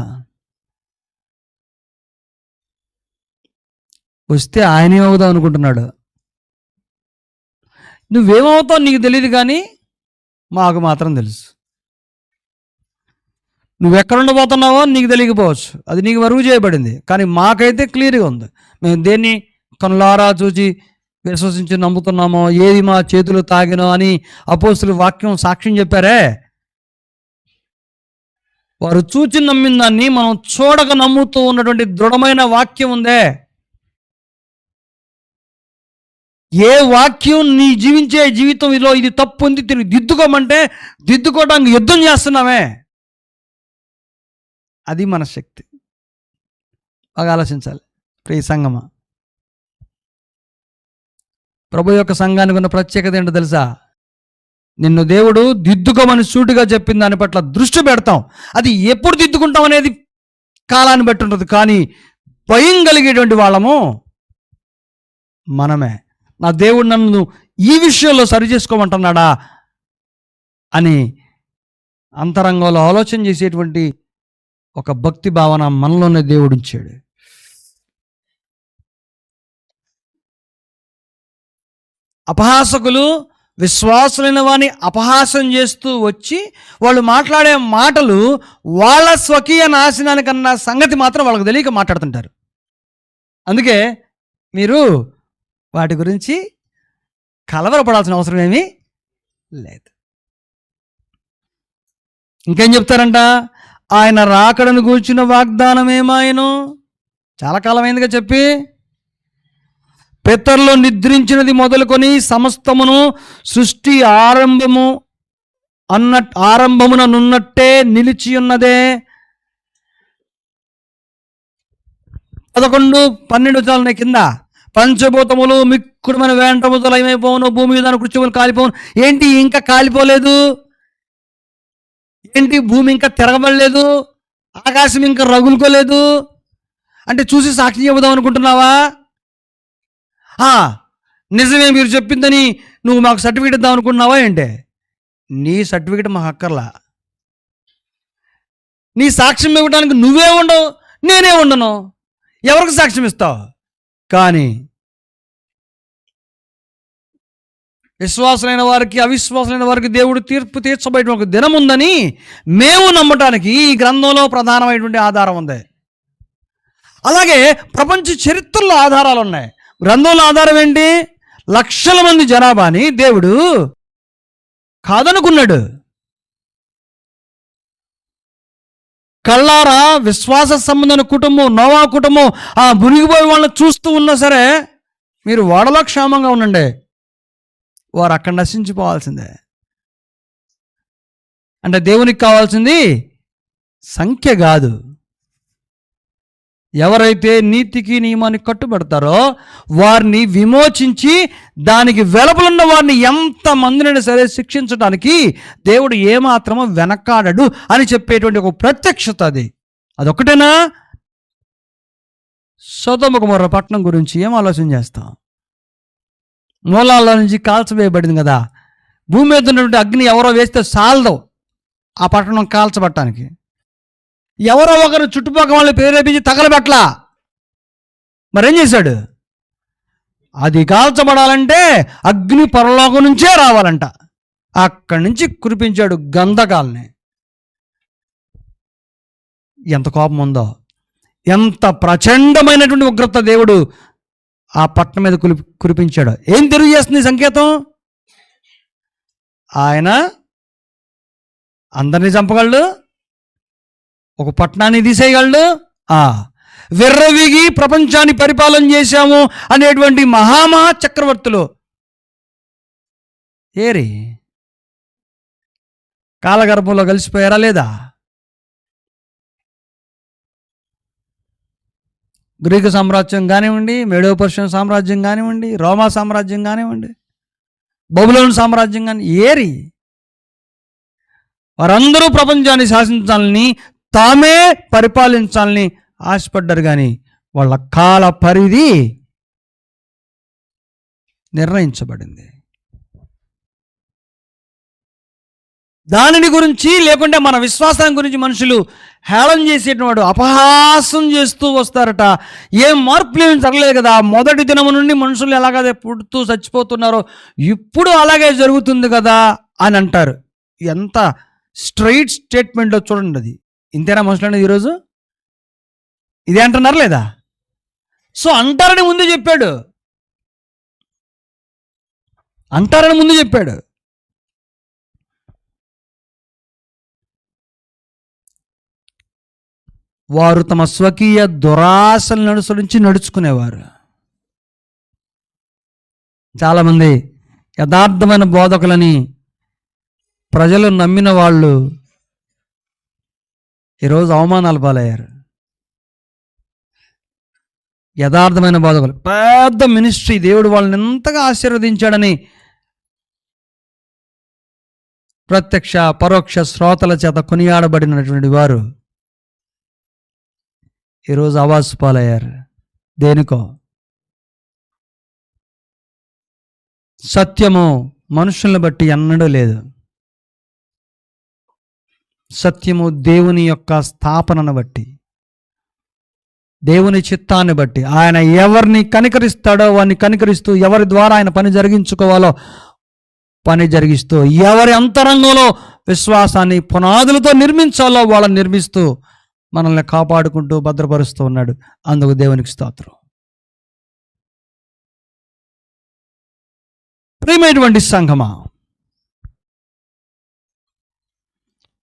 వస్తే ఆయనేమవుదాం అనుకుంటున్నాడు. నువ్వేమవుతావు నీకు తెలియదు, కానీ మాకు మాత్రం తెలుసు. నువ్వెక్కడుండబోతున్నావో నీకు తెలియకపోవచ్చు, అది నీకు వరుగు చేయబడింది. కానీ మాకైతే క్లియర్గా ఉంది. మేము దేన్ని కనులారా చూచి విశ్వసించి నమ్ముతున్నామో, ఏది మా చేతులు తాగినో అని అపోస్తులు వాక్యం సాక్ష్యం చెప్పారే. వారు చూచి నమ్మిన దాన్ని మనం చూడక నమ్ముతూ ఉన్నటువంటి దృఢమైన వాక్యం ఉందే. ఏ వాక్యం నీ జీవించే జీవితంలో ఇది తప్పు ఉంది, తిరిగి దిద్దుకోమంటే దిద్దుకోవడానికి యుద్ధం చేస్తున్నామే. అది మన శక్తి. బాగా ఆలోచించాలి ప్రియ సంగమా. ప్రభు యొక్క సంఘానికి ఉన్న ప్రత్యేకత ఏంటో తెలుసా? నిన్ను దేవుడు దిద్దుకోమని సూటిగా చెప్పిన దాని పట్ల దృష్టి పెడతాం. అది ఎప్పుడు దిద్దుకుంటాం అనేది కాలాన్ని బట్టి ఉంటుంది. కానీ భయం కలిగేటువంటి వాళ్ళము మనమే. నా దేవుడు నన్ను ఈ విషయంలో సరి చేసుకోమంటున్నాడా అని అంతరంగంలో ఆలోచన చేసేటువంటి ఒక భక్తి భావన మనలోనే దేవుడు ఉంచాడు. అపహాసకులు విశ్వాసులైన వారిని అపహాసం చేస్తూ వచ్చి వాళ్ళు మాట్లాడే మాటలు వాళ్ళ స్వకీయ నాశనానికన్నా సంగతి మాత్రం వాళ్ళకి తెలియక మాట్లాడుతుంటారు. అందుకే మీరు వాటి గురించి కలవరపడాల్సిన అవసరం ఏమీ లేదు. ఇంకేం చెప్తారంట? ఆయన రాకడను గూర్చిన వాగ్దానం ఏమాయను? చాలా కాలమైందిగా చెప్పి, పితరులు నిద్రించినది మొదలుకొని సమస్తమును సృష్టి ఆరంభముననున్నట్టే నిలిచి ఉన్నదే. 11-12 కింద పంచభూతములు మిక్కుడమైన వేంటములు ఏమైపోవును, భూమి మీద కృత్యములు కాలిపోవును. ఏంటి ఇంకా కాలిపోలేదు? ఏంటి భూమి ఇంకా తిరగబడలేదు? ఆకాశం ఇంకా రగులుకోలేదు అంటే చూసి సాక్షి చెబుదాం అనుకుంటున్నావా? నిజమే మీరు చెప్పిందని నువ్వు మాకు సర్టిఫికేట్ ఇద్దాం అనుకుంటున్నావా ఏంటే? నీ సర్టిఫికేట్ మాకు అక్కర్లా. నీ సాక్ష్యం ఇవ్వడానికి నువ్వే ఉండవు, నేనే ఉండను. ఎవరికి సాక్ష్యం ఇస్తావు? కానీ విశ్వాసులైన వారికి అవిశ్వాసులైన వారికి దేవుడు తీర్పు తీర్చబోయే ఒక దినం ఉందని మేము నమ్మటానికి ఈ గ్రంథంలో ప్రధానమైనటువంటి ఆధారం ఉంది. అలాగే ప్రపంచ చరిత్రలో ఆధారాలు ఉన్నాయి. గ్రంథంలో ఆధారం ఏంటి? లక్షల మంది జనాభాని దేవుడు కాదనుకున్నాడు. కళ్ళారా విశ్వాస సంబంధమైన కుటుంబం, నోవా కుటుంబం ఆ మునిగిపోయే వాళ్ళని చూస్తూ ఉన్నా సరే మీరు ఓడలో క్షేమంగా ఉండండి, వారు అక్కడ నశించిపోవాల్సిందే. అంటే దేవునికి కావాల్సింది సంఖ్య కాదు. ఎవరైతే నీతికి నియమానికి కట్టుబడతారో వారిని విమోచించి దానికి వెలుపలున్న వారిని ఎంతమందినైనా సరే శిక్షించడానికి దేవుడు ఏమాత్రమో వెనకాడడు అని చెప్పేటువంటి ఒక ప్రత్యక్షత అది. అదొక్కటేనా? సొదొమ గొమొర్రా పట్టణం గురించి ఏం ఆలోచన చేస్తాం? మూలాల్లో నుంచి కాల్చవేయబడింది కదా. భూమి మీద ఉన్నటువంటి అగ్ని ఎవరో వేస్తే సాలదు ఆ పట్టణం కాల్చబట్టడానికి. ఎవరో ఒకరు చుట్టుపక్కల వాళ్ళు ప్రేరేపించి తగలబెట్టలా. మరేం చేశాడు? అది కాల్చబడాలంటే అగ్ని పరలోకం నుంచే రావాలంట. అక్కడి నుంచి కురిపించాడు గంధకాల్ని. ఎంత కోపం ఉందో, ఎంత ప్రచండమైనటువంటి ఉగ్రత దేవుడు ఆ పట్టణం మీద కురిపించాడు. ఏం తెలియజేస్తుంది సంకేతం? ఆయన అందరినీ చంపగలడు, ఒక పట్టణాన్ని తీసేయగలడు, విర్రవిగి ప్రపంచాన్ని పరిపాలన చేశాము అనేటువంటి మహా చక్రవర్తులు ఏరి కాలగర్భంలో కలిసిపోయారా లేదా? గ్రీకు సామ్రాజ్యం కానివ్వండి, మేడో పర్షియన్ సామ్రాజ్యం కానివ్వండి, రోమా సామ్రాజ్యం కానివ్వండి, బబులోను సామ్రాజ్యం కానీ ఏరి వారందరూ ప్రపంచాన్ని శాసించాలని, తామే పరిపాలించాలని ఆశపడ్డారు. కానీ వాళ్ళ కాల పరిధి నిర్ణయించబడింది. దానిని గురించి లేకుంటే మన విశ్వాసం గురించి మనుషులు హేళన చేసేటవాడు అపహాసం చేస్తూ వస్తారట. ఏం మార్పులు ఏమి జరగలేదు కదా, మొదటి దినము నుండి మనుషులు ఎలాగైతే పుడుతూ చచ్చిపోతున్నారో ఇప్పుడు అలాగే జరుగుతుంది కదా అని అంటారు. ఎంత స్ట్రైట్ స్టేట్మెంట్లో చూడండి. అది ఇంతేనా మనుషులు అనేది ఈరోజు? ఇదే అంటున్నారు లేదా? సో అంటారని ముందు చెప్పాడు, అంటారని ముందు చెప్పాడు. వారు తమ స్వకీయ దురాశలను అనుసరించి నడుచుకునేవారు. చాలామంది యథార్థమైన బోధకులని ప్రజలు నమ్మిన వాళ్ళు ఈరోజు అవమానాలు పాలయ్యారు. యథార్థమైన బోధకులు, పెద్ద మినిస్ట్రీ, దేవుడు వాళ్ళని ఎంతగా ఆశీర్వదించాడని ప్రత్యక్ష పరోక్ష శ్రోతల చేత కొనియాడబడినటువంటి వారు ఈరోజు అవాసు పాలయ్యారు. దేనికో? సత్యము మనుషుల్ని బట్టి ఎన్నడూ లేదు. సత్యము దేవుని యొక్క స్థాపనను బట్టి, దేవుని చిత్తాన్ని బట్టి, ఆయన ఎవరిని కనికరిస్తాడో వారిని కనికరిస్తూ, ఎవరి ద్వారా ఆయన పని జరిగించుకోవాలో పని జరిగిస్తూ, ఎవరి అంతరంగంలో విశ్వాసాన్ని పునాదులతో నిర్మించాలో వాళ్ళని నిర్మిస్తూ మనల్ని కాపాడుకుంటూ భద్రపరుస్తూ ఉన్నాడు. అందుకు దేవునికి స్తోత్రం. ప్రియమైనటువంటి సంఘమా,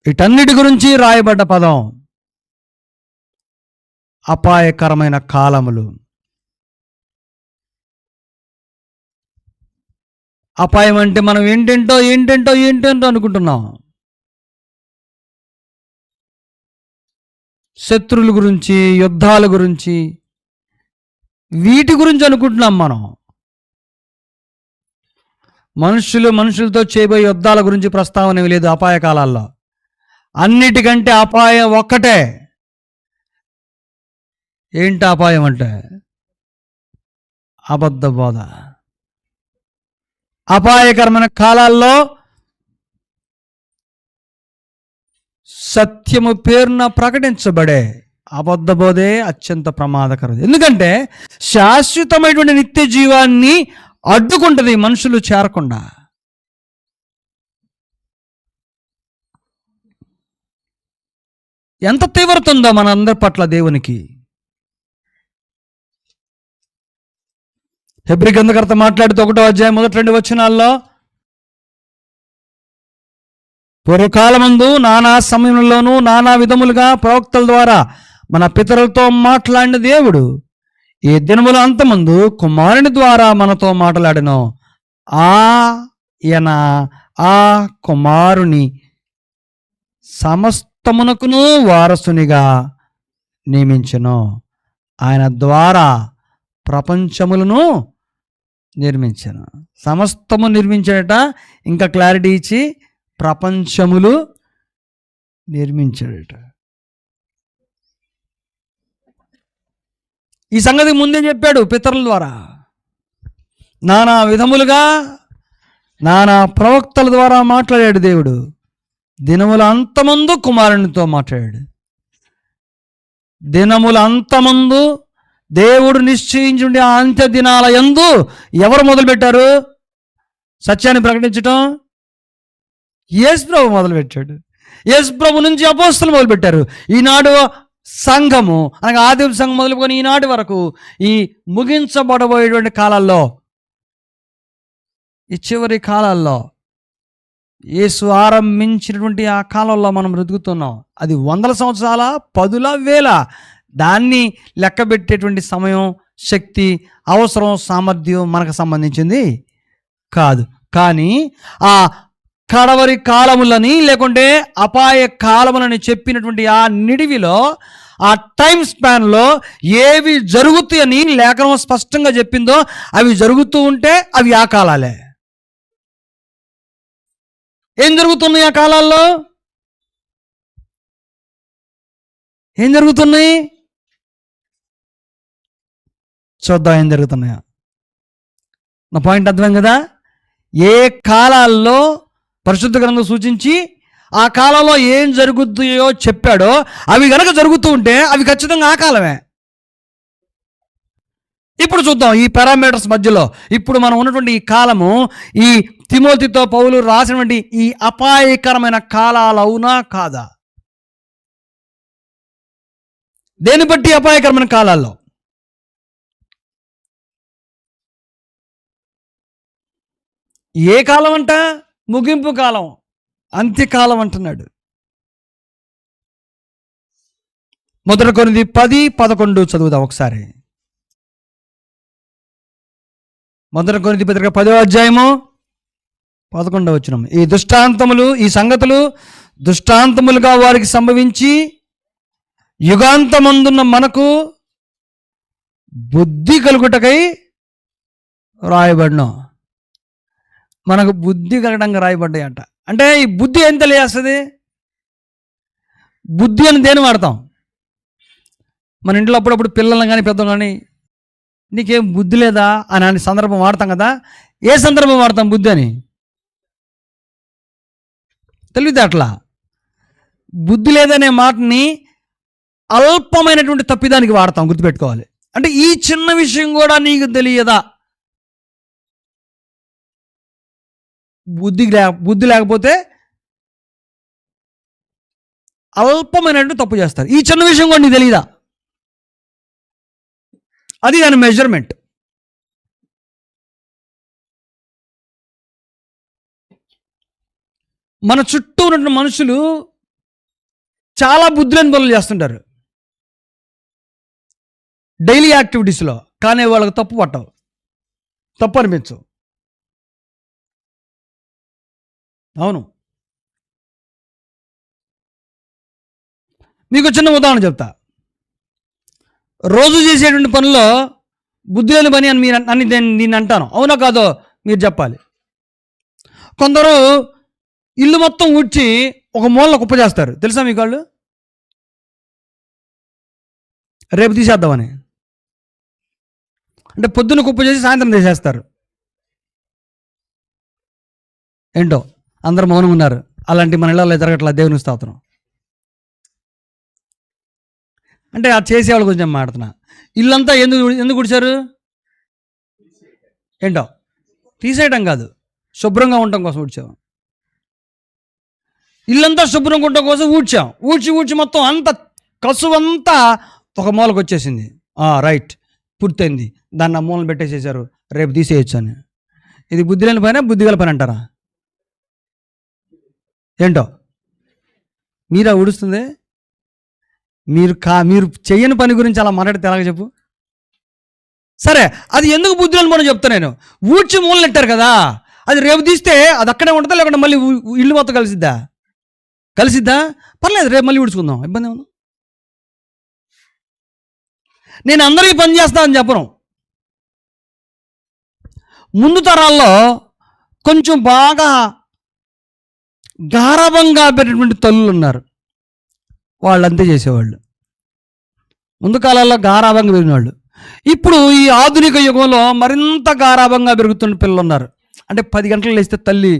వీటన్నిటి గురించి రాయబడ్డ పదం అపాయకరమైన కాలములు. అపాయం అంటే మనం ఏంటేంటో అనుకుంటున్నాం. శత్రువుల గురించి, యుద్ధాల గురించి, వీటి గురించి అనుకుంటున్నాం మనం. మనుషులతో చేయబోయే యుద్ధాల గురించి ప్రస్తావన లేదు అపాయ కాలాల్లో. అన్నిటికంటే అపాయం ఒక్కటే. ఏంటి అపాయం అంటే? అబద్ధ బోధ. అపాయకరమైన కాలాల్లో సత్యము పేరున ప్రకటించబడే అబద్ధ బోధే అత్యంత ప్రమాదకరం. ఎందుకంటే శాశ్వతమైనటువంటి నిత్య జీవాన్ని అడ్డుకుంటుంది మనుషులు చేరకుండా. ఎంత తీవ్రత ఉందో మన అందరి పట్ల దేవునికి. హెబ్రీ గ్రంథకర్త మాట్లాడుతూ 1వ అధ్యాయం 1-2 వచనాల్లో, పూర్వకాలమందు నానా సమయంలోనూ నానా విధములుగా ప్రవక్తల ద్వారా మన పితరులతో మాట్లాడిన దేవుడు ఈ దినముల అంతమందు కుమారుని ద్వారా మనతో మాట్లాడెను. ఆయన ఆ కుమారుని సమస్తమునకును వారసునిగా నియమించెను. ఆయన ద్వారా ప్రపంచములను నిర్మించాను. సమస్తము నిర్మించాడట. ఇంకా క్లారిటీ ఇచ్చి ప్రపంచములు నిర్మించాడట. ఈ సంగతి ముందే చెప్పాడు పితరుల ద్వారా. నానా విధములుగా నానా ప్రవక్తల ద్వారా మాట్లాడాడు దేవుడు. దినముల అంతమందు కుమారునితో మాట్లాడాడు. దినముల అంతమందు దేవుడు నిశ్చయించుండే ఆ అంత్య దినాల యందు ఎవరు మొదలుపెట్టారు సత్యాన్ని ప్రకటించటం? యేసు ప్రభు మొదలుపెట్టాడు. యేసు ప్రభు నుంచి అపోస్తలు మొదలుపెట్టారు. ఈనాడు సంఘము అనగా ఆదిమ సంఘం మొదలుకొని ఈనాటి వరకు ఈ ముగించబడబోయేటువంటి కాలాల్లో, ఈ చివరి కాలాల్లో, యేసు ఆరంభించినటువంటి ఆ కాలంలో మనం బ్రతుకుతున్నాం. అది 100 సంవత్సరాల, 10ల, 1000 దాన్ని లెక్కబెట్టేటువంటి సమయం, శక్తి, అవసరం, సామర్థ్యం మనకు సంబంధించింది కాదు. కానీ ఆ కడవరి కాలములని లేకుంటే అపాయ కాలములని చెప్పినటువంటి ఆ నిడివిలో ఆ టైం స్పాన్లో ఏవి జరుగుతాయని లేఖనం స్పష్టంగా చెప్పిందో అవి జరుగుతూ ఉంటే అవి ఆ కాలాలే. ఏం జరుగుతున్నాయి ఆ కాలాల్లో? ఏం జరుగుతున్నాయి చూద్దాం. ఏం జరుగుతున్నాయో నా పాయింట్ అర్థం కదా? ఏ కాలాల్లో పరిశుద్ధ గ్రంథం సూచించి ఆ కాలంలో ఏం జరుగుతాయో చెప్పాడో అవి గనక జరుగుతూ ఉంటే అవి ఖచ్చితంగా ఆ కాలమే. ఇప్పుడు చూద్దాం ఈ పారామీటర్స్ మధ్యలో ఇప్పుడు మనం ఉన్నటువంటి ఈ కాలము, ఈ తిమోతితో పౌలు రాసినటువంటి ఈ అపాయకరమైన కాలాలు అవునా కాదా? దేన్ని బట్టి అపాయకరమైన కాలాల్లో? ఏ కాలం అంట? ముగింపు కాలం, అంత్యకాలం అంటున్నాడు. 1 కొరింథీ 10:11 చదువుదాం ఒకసారి. 1 కొరింథీ పత్రిక 10వ అధ్యాయము 11వ వచనం. ఈ సంగతులు దృష్టాంతములుగా వారికి సంభవించి యుగాంతమందున్న మనకు బుద్ధి కలుగుటకై రాయబడిన. మనకు బుద్ధి కలగడానికి రాయబడ్డాయి అంట. అంటే ఈ బుద్ధి ఏం తెలియస్తుంది? బుద్ధి అని దేని వాడతాం? మన ఇంట్లో అప్పుడప్పుడు పిల్లలను కానీ పెద్దలు కానీ నీకేం బుద్ధి లేదా అని సందర్భం వాడతాం కదా. ఏ సందర్భం వాడతాం బుద్ధి అని? తెలియదు అట్లా. బుద్ధి లేదనే మాటని అల్పమైనటువంటి తప్పిదానికి వాడతాం, గుర్తుపెట్టుకోవాలి. అంటే ఈ చిన్న విషయం కూడా నీకు తెలియదా? బుద్ధి లేకపోతే అల్పమైనటువంటి తప్పు చేస్తారు. ఈ చిన్న విషయం కూడా నీకు తెలియదా? అది దాని మెజర్మెంట్. మన చుట్టూ ఉన్న మనుషులు చాలా బుద్ధి లేని పనులు చేస్తుంటారు డైలీ యాక్టివిటీస్లో, కానీ వాళ్ళకి తప్పు పట్టవు, తప్పు అనిపించవు. అవును, మీకు చిన్న ఉదాహరణ చెప్తా. రోజు చేసేటువంటి పనుల్లో బుద్ధి లేని పని అని నేను అంటాను, అవునా కాదో మీరు చెప్పాలి. కొందరు ఇల్లు మొత్తం ఊడ్చి ఒక మూలలో కుప్ప చేస్తారు, తెలుసా మీకు? వాళ్ళు రేపు తీసేద్దామని, అంటే పొద్దున్న కుప్ప చేసి సాయంత్రం తీసేస్తారు. ఏంటో అందరు మౌనంగా ఉన్నారు. అలాంటి మన ఇళ్ళలో జరగట్లా, దేవుని స్తోత్రం. అంటే ఆ చేసేవాళ్ళ గురించి నేను మాట్లాడుతున్నా. ఇల్లంతా ఎందుకు గుడిచారు? ఏంటో తీసేయడం కాదు, శుభ్రంగా ఉండటం కోసం ఊడ్చాం. ఇల్లంతా శుభ్రంగా ఉండటం కోసం ఊడ్చాం. ఊడ్చి మొత్తం అంత కసువంతా ఒక మూలకు వచ్చేసింది. రైట్, పూర్తయింది. దాన్ని ఆ మూలను పెట్టేసేసారు, రేపు తీసేయచ్చు అని. ఇది బుద్ధి లేని పైన బుద్ధి గల పని అంటారా? ఏంటో మీరా ఊడుస్తుంది? మీరు చెయ్యని పని గురించి అలా మాట్లాడితే ఎలాగ చెప్పు? సరే, అది ఎందుకు బుద్ధి లేని పని చెప్తా నేను. ఊడ్చి మూలలు నెట్టారు కదా, అది రేపు తీస్తే అది అక్కడే ఉంటుందా, లేకుంటే మళ్ళీ ఇల్లు మొత్తం కలిసిద్దా? పర్లేదు, రేపు మళ్ళీ ఊడ్చుకుందాం, ఇబ్బంది ఏమన్నా. నేను అందరికీ పని చేస్తానని చెప్పను. ముందు తరాల్లో కొంచెం బాగా గారాబంగా పెట్టినటువంటి తల్లులు ఉన్నారు, వాళ్ళు అంతే చేసేవాళ్ళు. ముందు కాలాల్లో గారాబంగా పెరిగిన వాళ్ళు. ఇప్పుడు ఈ ఆధునిక యుగంలో మరింత గారాబంగా పెరుగుతున్న పిల్లలు ఉన్నారు. అంటే 10 గంటలు లేస్తే తల్లి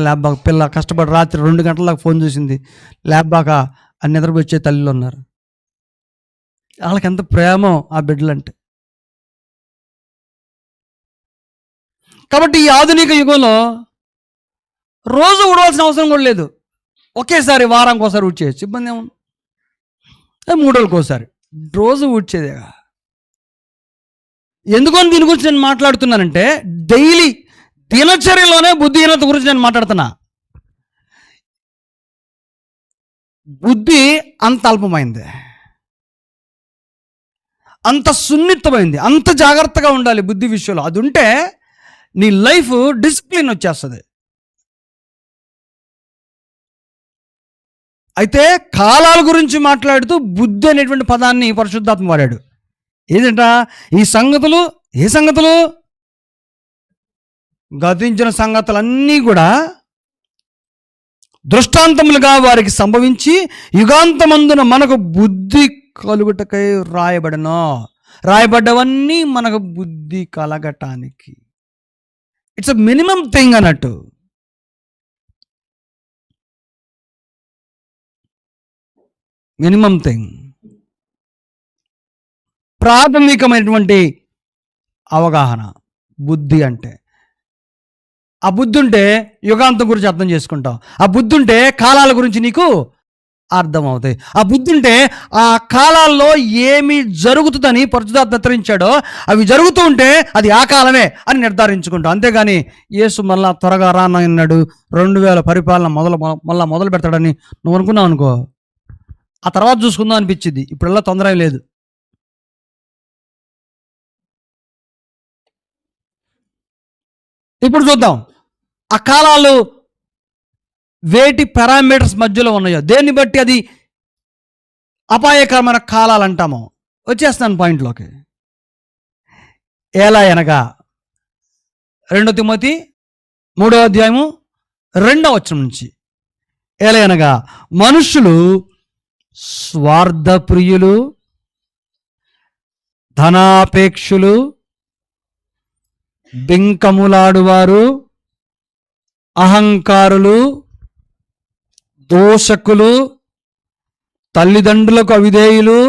ల్యాబ్ బాగా, పిల్ల కష్టపడి రాత్రి 2 గంటల దాకా ఫోన్ చూసింది, ల్యాబ్ బాగా అని నిద్రపోయి వచ్చే తల్లిలు ఉన్నారు. వాళ్ళకి ఎంత ప్రేమో ఆ బిడ్డలు అంటే. కాబట్టి ఈ ఆధునిక యుగంలో రోజు ఊడవలసిన అవసరం కూడా లేదు. ఒకేసారి వారానికి ఒకసారి ఊడ్చేయచ్చు, ఇబ్బంది ఏముంది. 3 రోజులకు ఒకసారి, రోజు ఊడ్చేదేగా. ఎందుకని దీని గురించి నేను మాట్లాడుతున్నానంటే, డైలీ దినచర్యలోనే బుద్ధిహీనత గురించి నేను మాట్లాడుతున్నా. బుద్ధి అంత అల్పమైంది, అంత సున్నితమైంది, అంత జాగ్రత్తగా ఉండాలి బుద్ధి విషయంలో. అది ఉంటే నీ లైఫ్ డిసిప్లిన్ వచ్చేస్తుంది. అయితే కాలాల గురించి మాట్లాడుతూ బుద్ధి అనేటువంటి పదాన్ని పరిశుద్ధాత్మ వాడాడు. ఏదంట ఈ సంగతులు? ఏ సంగతులు? గతించిన సంగతులన్నీ కూడా దృష్టాంతములుగా వారికి సంభవించి యుగాంతమందున మనకు బుద్ధి కలుగుటకై రాయబడ్డవన్నీ మనకు బుద్ధి కలగటానికి. ఇట్స్ అ మినిమం థింగ్ అన్నట్టు. మినిమం థింగ్, ప్రాథమికమైనటువంటి అవగాహన బుద్ధి అంటే. ఆ బుద్ధి ఉంటే యుగాంతం గురించి అర్థం చేసుకుంటావు. ఆ బుద్ధి ఉంటే కాలాల గురించి నీకు అర్థమవుతాయి. ఆ బుద్ధి ఉంటే ఆ కాలాల్లో ఏమి జరుగుతుందని పరిశుద్ధాత్మ హెచ్చరించాడో అవి జరుగుతూ ఉంటే అది ఆ కాలమే అని నిర్ధారించుకుంటాం. అంతేగాని యేసు మళ్ళా త్వరగా రానన్నాడు, 2000 పరిపాలన మళ్ళా మొదలు పెడతాడని నువ్వు అనుకున్నావు అనుకో, ఆ తర్వాత చూసుకుందాం అనిపించింది. ఇప్పుడల్లా తొందర లేదు. ఇప్పుడు చూద్దాం ఆ కాలాలు వేటి పారామీటర్స్ మధ్యలో ఉన్నాయో, దేన్ని బట్టి అది అపాయకరమైన కాలాలు అంటామో. వచ్చేస్తాను పాయింట్లోకి. ఎలా అనగా 2 తిమోతి 3వ అధ్యాయము 2వ వచనం నుంచి. ఎలా అనగా మనుషులు స్వార్థప్రియులు, ధనాపేక్షులు, బింకములాడువారు, అహంకారులు, దోషకులు, తల్లిదండ్రులకు అవిధేయులు,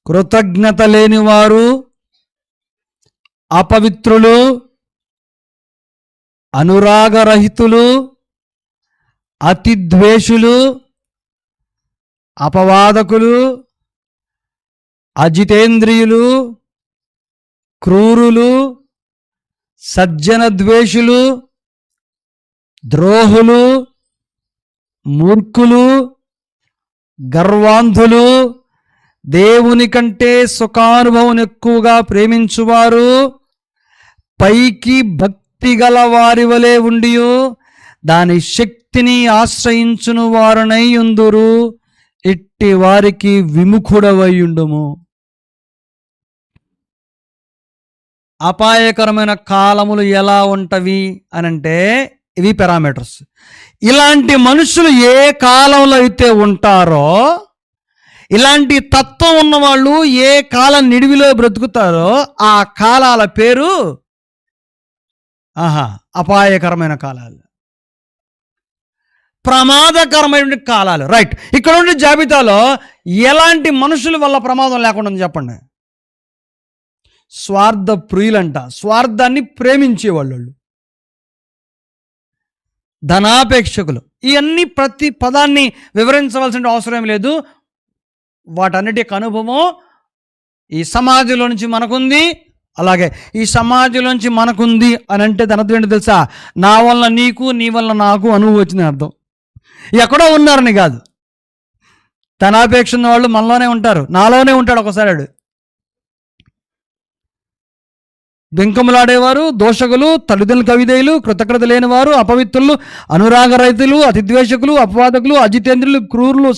కృతజ్ఞత లేనివారు, అపవిత్రులు, అనురాగరహితులు, అతిద్వేషులు, అపవాదకులు, అజితేంద్రియులు, క్రూరులు, సజ్జన ద్వేషులు, ద్రోహులు, మూర్ఖులు, గర్వాంధులు, దేవుని కంటే సుఖానుభవం ఎక్కువగా ప్రేమించువారు, పైకి భక్తి గల వారి వలె ఉండి దాని శక్తిని ఆశ్రయించును వారునై ఉందురు. ఇట్టి వారికి విముఖుడవైయుండుము. అపాయకరమైన కాలములు ఎలా ఉంటవి అనంటే ఇవి పారామీటర్స్. ఇలాంటి మనుషులు ఏ కాలంలో అయితే ఉంటారో, ఇలాంటి తత్వం ఉన్నవాళ్ళు ఏ కాలం నిడివిలో బ్రతుకుతారో ఆ కాలాల పేరు అపాయకరమైన కాలాలు, ప్రమాదకరమైన కాలాలు. రైట్, ఇక్కడ ఉండే జాబితాలో ఎలాంటి మనుషుల వల్ల ప్రమాదం లేకుండా చెప్పండి. స్వార్థ ప్రియులంట, స్వార్థాన్ని ప్రేమించేవాళ్ళు, ధనాపేక్షకులు. ఇవన్నీ ప్రతి పదాన్ని వివరించవలసిన అవసరం లేదు. వాటన్నిటికి అనుభవం ఈ సమాజంలో నుంచి మనకుంది. అలాగే ఈ సమాజంలో నుంచి మనకుంది అని అంటే దాని అర్థం ఏంటో తెలుసా? నా వల్ల నీకు, నీ వల్ల నాకు అనుభవం వచ్చిందని అర్థం. ఎక్కడో ఉన్నారని కాదు. ధనాపేక్ష ఉన్న వాళ్ళు మనలోనే ఉంటారు, నాలోనే ఉంటాడు ఒకసారి. బెంకములాడేవారు, దోషకులు, తల్లిదండ్రులకు అవిధేయులు, కృతజ్ఞత లేనివారు, అపవిత్రులు, అనురాగరహితులు, అతిద్వేషకులు, అపవాదకులు, అజితేంద్రులు, క్రూరులు,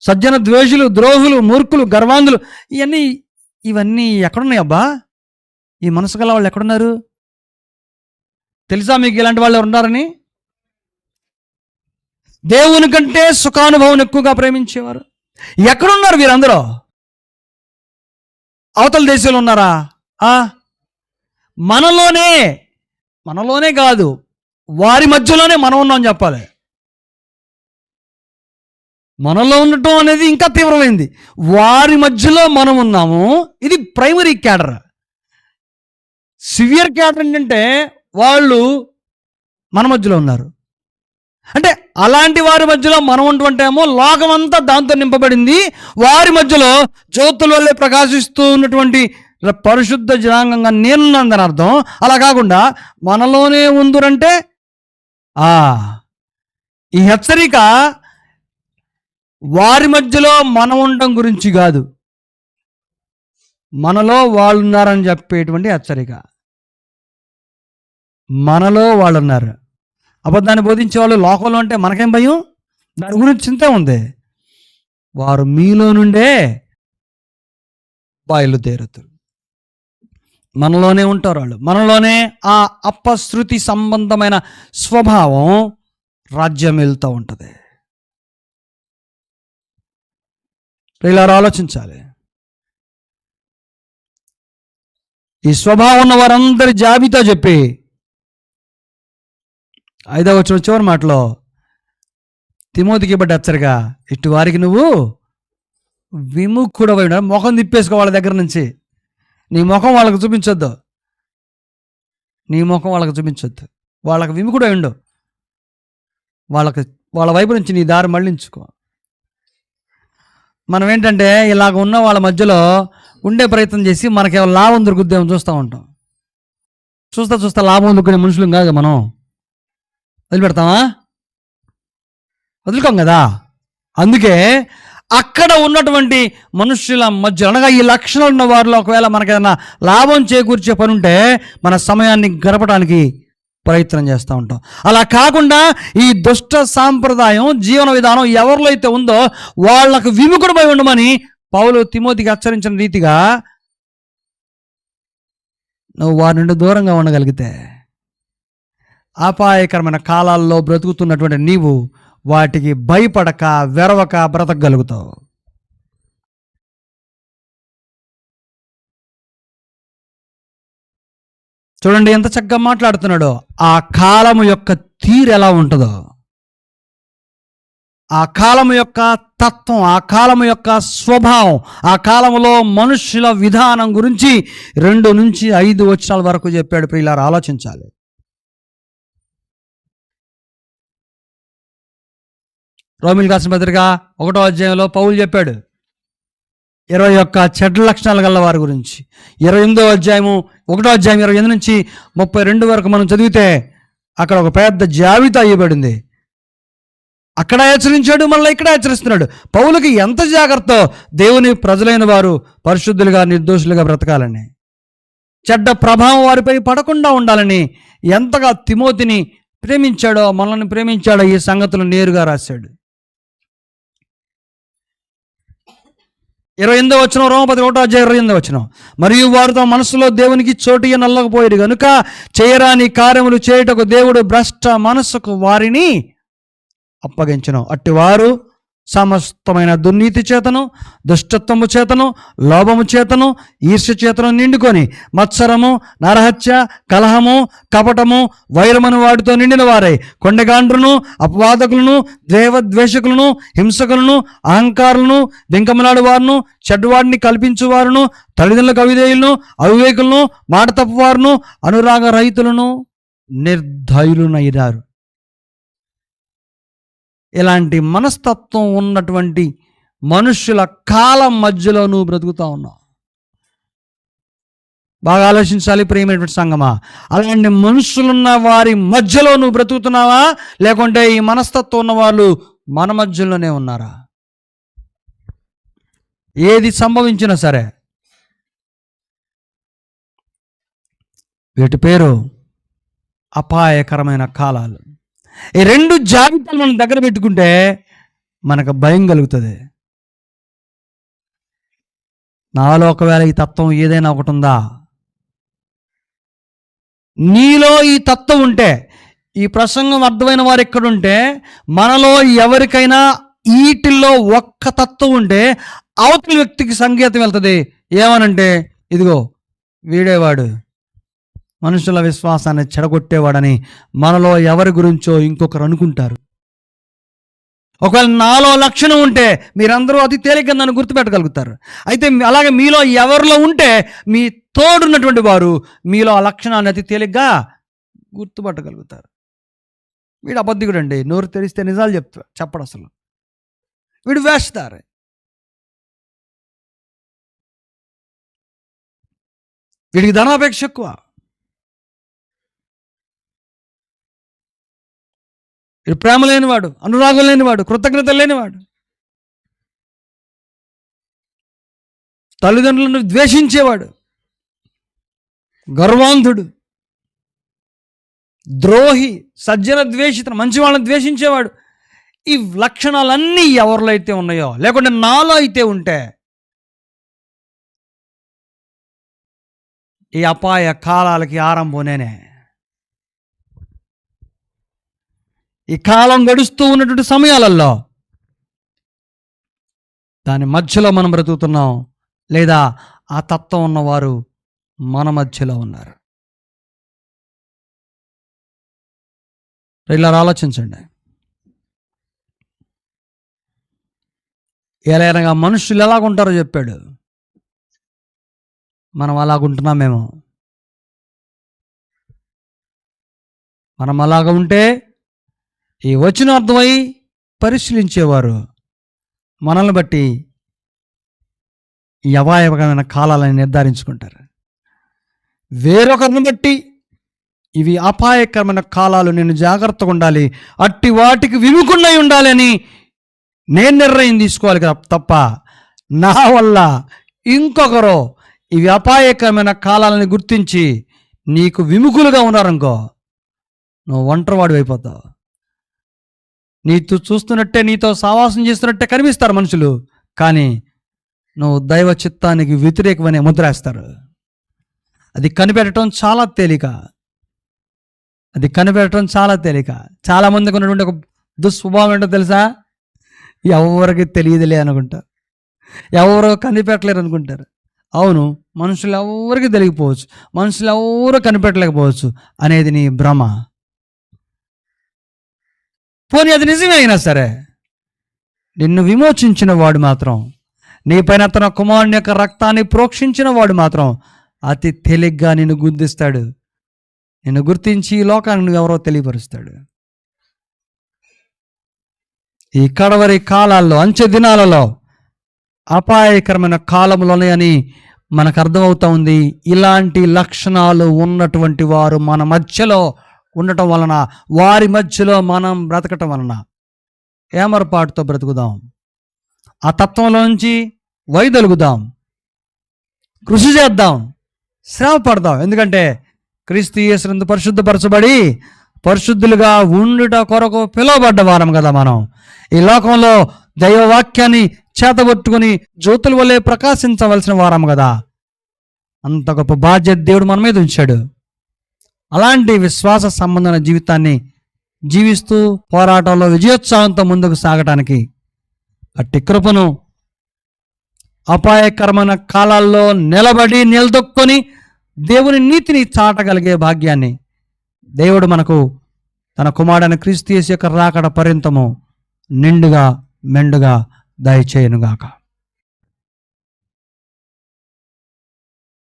సజ్జన ద్వేషులు, ద్రోహులు, మూర్ఖులు, గర్వాంధులు. ఇవన్నీ ఎక్కడున్నాయి అబ్బా? ఈ మనసు గల వాళ్ళు ఎక్కడున్నారు? తెలుసా మీకు ఇలాంటి వాళ్ళు ఉన్నారని? దేవుని కంటే సుఖానుభవం ఎక్కువగా ప్రేమించేవారు. ఎక్కడున్నారు వీరందరూ? అవతల దేశంలో ఉన్నారా? మనలోనే కాదు, వారి మధ్యలోనే మనం ఉన్నాం చెప్పాలి. మనలో ఉండటం అనేది ఇంకా తీవ్రమైంది. వారి మధ్యలో మనం ఉన్నాము. ఇది ప్రైమరీ క్యాడర్. సివియర్ క్యాడర్ ఏంటంటే వాళ్ళు మన మధ్యలో ఉన్నారు. అంటే అలాంటి వారి మధ్యలో మనం ఉంటుంటేమో లోకమంతా దాంతో నింపబడింది. వారి మధ్యలో జ్యోతుల వల్లే ప్రకాశిస్తూ ఉన్నటువంటి పరిశుద్ధ జనాంగంగా నేనున్నానని అర్థం. అలా కాకుండా మనలోనే ఉందురంటే ఈ హెచ్చరిక వారి మధ్యలో మనం ఉండడం గురించి కాదు, మనలో వాళ్ళు ఉన్నారని చెప్పేటువంటి హెచ్చరిక. మనలో వాళ్ళు ఉన్నారు. అబద్ధాన్ని బోధించే వాళ్ళు లోకంలో అంటే మనకేం భయం? దాని గురించి చింత ఉంది. వారు మీలో నుండే బయలుదేరుతారు. మనలోనే ఉంటారు వాళ్ళు. మనలోనే ఆ అపశృతి సంబంధమైన స్వభావం రాజ్యం వెళ్తూ ఉంటుంది. ఇలా ఆలోచించాలి. ఈ స్వభావం ఉన్న వారందరి జాబితా చెప్పి 5వ వచనం చివరి మాటలో తిమోతికి ఇవ్వబడ్డ హెచ్చరిక, ఇటు వారికి నువ్వు విముఖుడవై ఉండాలి. ముఖం తిప్పేసుకో వాళ్ళ దగ్గర నుంచి. నీ ముఖం వాళ్ళకి చూపించొద్దు. వాళ్ళకి విముఖుడై ఉండు. వాళ్ళ వైపు నుంచి నీ దారి మళ్ళించుకో. మనం ఏంటంటే ఇలాగ ఉన్న వాళ్ళ మధ్యలో ఉండే ప్రయత్నం చేసి మనకేమో లాభం దొరుకుద్దేమో చూస్తూ ఉంటాం. చూస్తా లాభం దొరుకునే మనుషులు కాదు మనం. వదిలిపెడతామా? వదులుకోం కదా. అందుకే అక్కడ ఉన్నటువంటి మనుషుల మధ్య, అనగా ఈ లక్షణాలు ఉన్న వారిలో ఒకవేళ మనకేదైనా లాభం చేకూర్చే పని ఉంటే మన సమయాన్ని గడపడానికి ప్రయత్నం చేస్తూ ఉంటాం. అలా కాకుండా ఈ దుష్ట సాంప్రదాయం, జీవన విధానం ఎవరిలో అయితే ఉందో వాళ్ళకు విముఖుడమై ఉండమని పౌలు తిమోతికి హెచ్చరించిన రీతిగా నువ్వు వారి నుండి దూరంగా ఉండగలిగితే అపాయకరమైన కాలాల్లో బ్రతుకుతున్నటువంటి నీవు వాటికి భయపడక వెరవక బ్రతకగలుగుతావు. చూడండి ఎంత చక్కగా మాట్లాడుతున్నాడో. ఆ కాలము యొక్క తీరు ఎలా ఉంటుందో, ఆ కాలము యొక్క తత్వం, ఆ కాలము యొక్క స్వభావం, ఆ కాలంలో మనుషుల విధానం గురించి 2 నుంచి 5 వచనాల వరకు చెప్పాడు. ప్రియులారా, ఆలోచించాలి. రోమిలికి రాసిన పత్రిక 1వ అధ్యాయంలో పౌలు చెప్పాడు 21 చెడ్డ లక్షణాలు గల వారి గురించి. 1వ అధ్యాయం 28 నుంచి 32 వరకు మనం చదివితే అక్కడ ఒక పెద్ద జాబితా ఇవ్వబడింది. అక్కడ హెచ్చరించాడు, మళ్ళీ ఇక్కడ హెచ్చరిస్తున్నాడు. పౌలుకి ఎంత జాగ్రత్త, దేవుని ప్రజలైన వారు పరిశుద్ధులుగా నిర్దోషులుగా బ్రతకాలని, చెడ్డ ప్రభావం వారిపై పడకుండా ఉండాలని ఎంతగా తిమోతిని ప్రేమించాడో, మనల్ని ప్రేమించాడో ఈ సంగతులు నేరుగా రాశాడు. 28వ వచనం, రోమపత్రిక 1వ అధ్యాయం 28వ వచనం, మరియు వారు తమ మనసులో దేవునికి చోటు నల్లకపోయారు కనుక చేయరాని కార్యములు చేయుటకు దేవుడు భ్రష్ట మనస్సుకు వారిని అప్పగించను. అట్టివారు సమస్తమైన దుర్నీతి చేతను, దుష్టత్వము చేతను, లోభము చేతను, ఈర్ష్య చేతను నిండుకొని మత్సరము, నరహత్య, కలహము, కపటము, వైరమను వాటితో నిండిన వారై కొండగాండ్రులను, అపవాదకులను, దేవద్వేషకులను, హింసకులను, అహంకారులను, వెంకమలాడు వారును, చెడ్డవాడిని కల్పించువారును, తల్లిదండ్రులకు అవిధేయులను, అవివేకులను, మాట తప్పువారును, అనురాగ రహితులను, నిర్దయులునైరారు. ఇలాంటి మనస్తత్వం ఉన్నటువంటి మనుషుల కాలం మధ్యలో నువ్వు బ్రతుకుతా ఉన్నావు. బాగా ఆలోచించాలి ప్రియమైనటువంటి సంగమా. అలాంటి మనుషులున్న వారి మధ్యలో నువ్వు బ్రతుకుతున్నావా, లేకుంటే ఈ మనస్తత్వం ఉన్న వాళ్ళు మన మధ్యలోనే ఉన్నారా? ఏది సంభవించినా సరే వీటి పేరు అపాయకరమైన కాలాలు. ఈ 2 జాబితాలు మనం దగ్గర పెట్టుకుంటే మనకు భయం కలుగుతుంది. నాలో ఒకవేళ ఈ తత్వం ఏదైనా ఒకటి ఉందా? నీలో ఈ తత్వం ఉంటే, ఈ ప్రసంగం అర్థమైన వారు ఎక్కడుంటే, మనలో ఎవరికైనా వీటిల్లో ఒక్క తత్వం ఉంటే అవతలి వ్యక్తికి సంకేతం వెళ్తుంది. ఏమనంటే, ఇదిగో వీడేవాడు, మనుషుల విశ్వాసాన్ని చెడగొట్టేవాడని మనలో ఎవరి గురించో ఇంకొకరు అనుకుంటారు. ఒకవేళ నాలో లక్షణం ఉంటే మీరందరూ అతి తేలిగ్గా నన్ను గుర్తుపెట్టగలుగుతారు. అయితే అలాగే మీలో ఎవరిలో ఉంటే మీ తోడున్నటువంటి వారు మీలో ఆ లక్షణాన్ని అతి తేలిగ్గా గుర్తుపట్టగలుగుతారు. వీడు అబద్ధికుడు అండి, నోరు తెరిస్తే నిజాలు చెప్పడు, అసలు వీడు వేస్తారు. వీడికి ధనాపేక్ష ఎక్కువ, వీడు ప్రేమ లేనివాడు, అనురాగం లేనివాడు, కృతజ్ఞత లేనివాడు, తల్లిదండ్రులను ద్వేషించేవాడు, గర్వాంధుడు, ద్రోహి, సజ్జన ద్వేషిత, మంచి వాళ్ళని ద్వేషించేవాడు. ఈ లక్షణాలన్నీ ఎవరిలో అయితే ఉన్నాయో, లేకుంటే నాలో అయితే ఉంటే, ఈ అపాయ కాలాలకి ఆరంభం నేనే. ఈ కాలం గడుస్తూ ఉన్నటువంటి సమయాలలో దాని మధ్యలో మనం బ్రతుకుతున్నాం, లేదా ఆ తత్వం ఉన్నవారు మన మధ్యలో ఉన్నారు. ఇలా ఆలోచించండి. ఎలాగనగా మనుషులు ఎలాగుంటారో చెప్పాడు, మనం అలాగుంటున్నామేమో. మనం అలాగ ఉంటే ఈ వచనం అర్థమై పరిశీలించేవారు మనల్ని బట్టి ఈ అపాయకరమైన కాలాలని నిర్ధారించుకుంటారు. వేరొకరిని బట్టి ఇవి అపాయకరమైన కాలాలు, నేను జాగ్రత్తగా ఉండాలి, అట్టి వాటికి విముఖున్నై ఉండాలి అని నేను నిర్ణయం తీసుకోవాలి కదా, తప్ప నా వల్ల ఇంకొకరు ఇవి అపాయకరమైన కాలాలని గుర్తించి నీకు విముఖులుగా ఉన్నారనుకో, నువ్వు ఒంటరివాడు అయిపోతావు. నీతో చూస్తున్నట్టే, నీతో సావాసం చేస్తున్నట్టే కనిపిస్తారు మనుషులు, కానీ నువ్వు దైవ చిత్తానికి వ్యతిరేకమనే ముద్రేస్తారు. అది కనిపెట్టడం చాలా తేలిక. చాలామందికి ఉన్నటువంటి ఒక దుస్వభావం ఏంటో తెలుసా? ఎవరికి తెలియదులే అనుకుంటారు, ఎవరో కనిపెట్టలేరు అనుకుంటారు. అవును, మనుషులు ఎవరికి తెలియకపోవచ్చు, మనుషులు ఎవరో కనిపెట్టలేకపోవచ్చు అనేది నీ భ్రమ. పోనీ అది నిజమే అయినా సరే, నిన్ను విమోచించిన వాడు మాత్రం, నీ పైన తన కుమారుని యొక్క రక్తాన్ని ప్రోక్షించిన వాడు మాత్రం అతి తేలిగ్గా నిన్ను గుర్తిస్తాడు. నిన్ను గుర్తించి ఈ లోకాన్ని నువ్వు ఎవరో తెలియపరుస్తాడు. ఈ కడవరి కాలాల్లో, అంచె దినాలలో అపాయకరమైన కాలంలోనే అని మనకు అర్థమవుతా ఉంది. ఇలాంటి లక్షణాలు ఉన్నటువంటి వారు మన మధ్యలో ఉండటం వలన, వారి మధ్యలో మనం బ్రతకటం వలన ఏమరపాటుతో బ్రతుకుదాం, ఆ తత్వంలోంచి వైదొలుగుదాం, కృషి చేద్దాం, శ్రమ పడదాం. ఎందుకంటే క్రీస్తు యేసునందు పరిశుద్ధపరచబడి పరిశుద్ధులుగా ఉండుట కొరకు పిలువబడ్డ వారం కదా మనం. ఈ లోకంలో దైవవాక్యాన్ని చేతబట్టుకుని జ్యోతుల వల్లే ప్రకాశించవలసిన వారం కదా. అంత గొప్ప బాధ్యత దేవుడు మన మీద ఉంచాడు. అలాంటి విశ్వాస సంబంధమైన జీవితాన్ని జీవిస్తూ పోరాటంలో విజయోత్సాహంతో ముందుకు సాగటానికి అట్టి కృపను, అపాయకరమైన కాలాల్లో నిలదొక్కొని దేవుని నీతిని చాటగలిగే భాగ్యాన్ని దేవుడు మనకు తన కుమారుడైన క్రీస్తు యేసు యొక్క రాకడ పర్యంతము నిండుగా మెండుగా దయచేయునుగాక.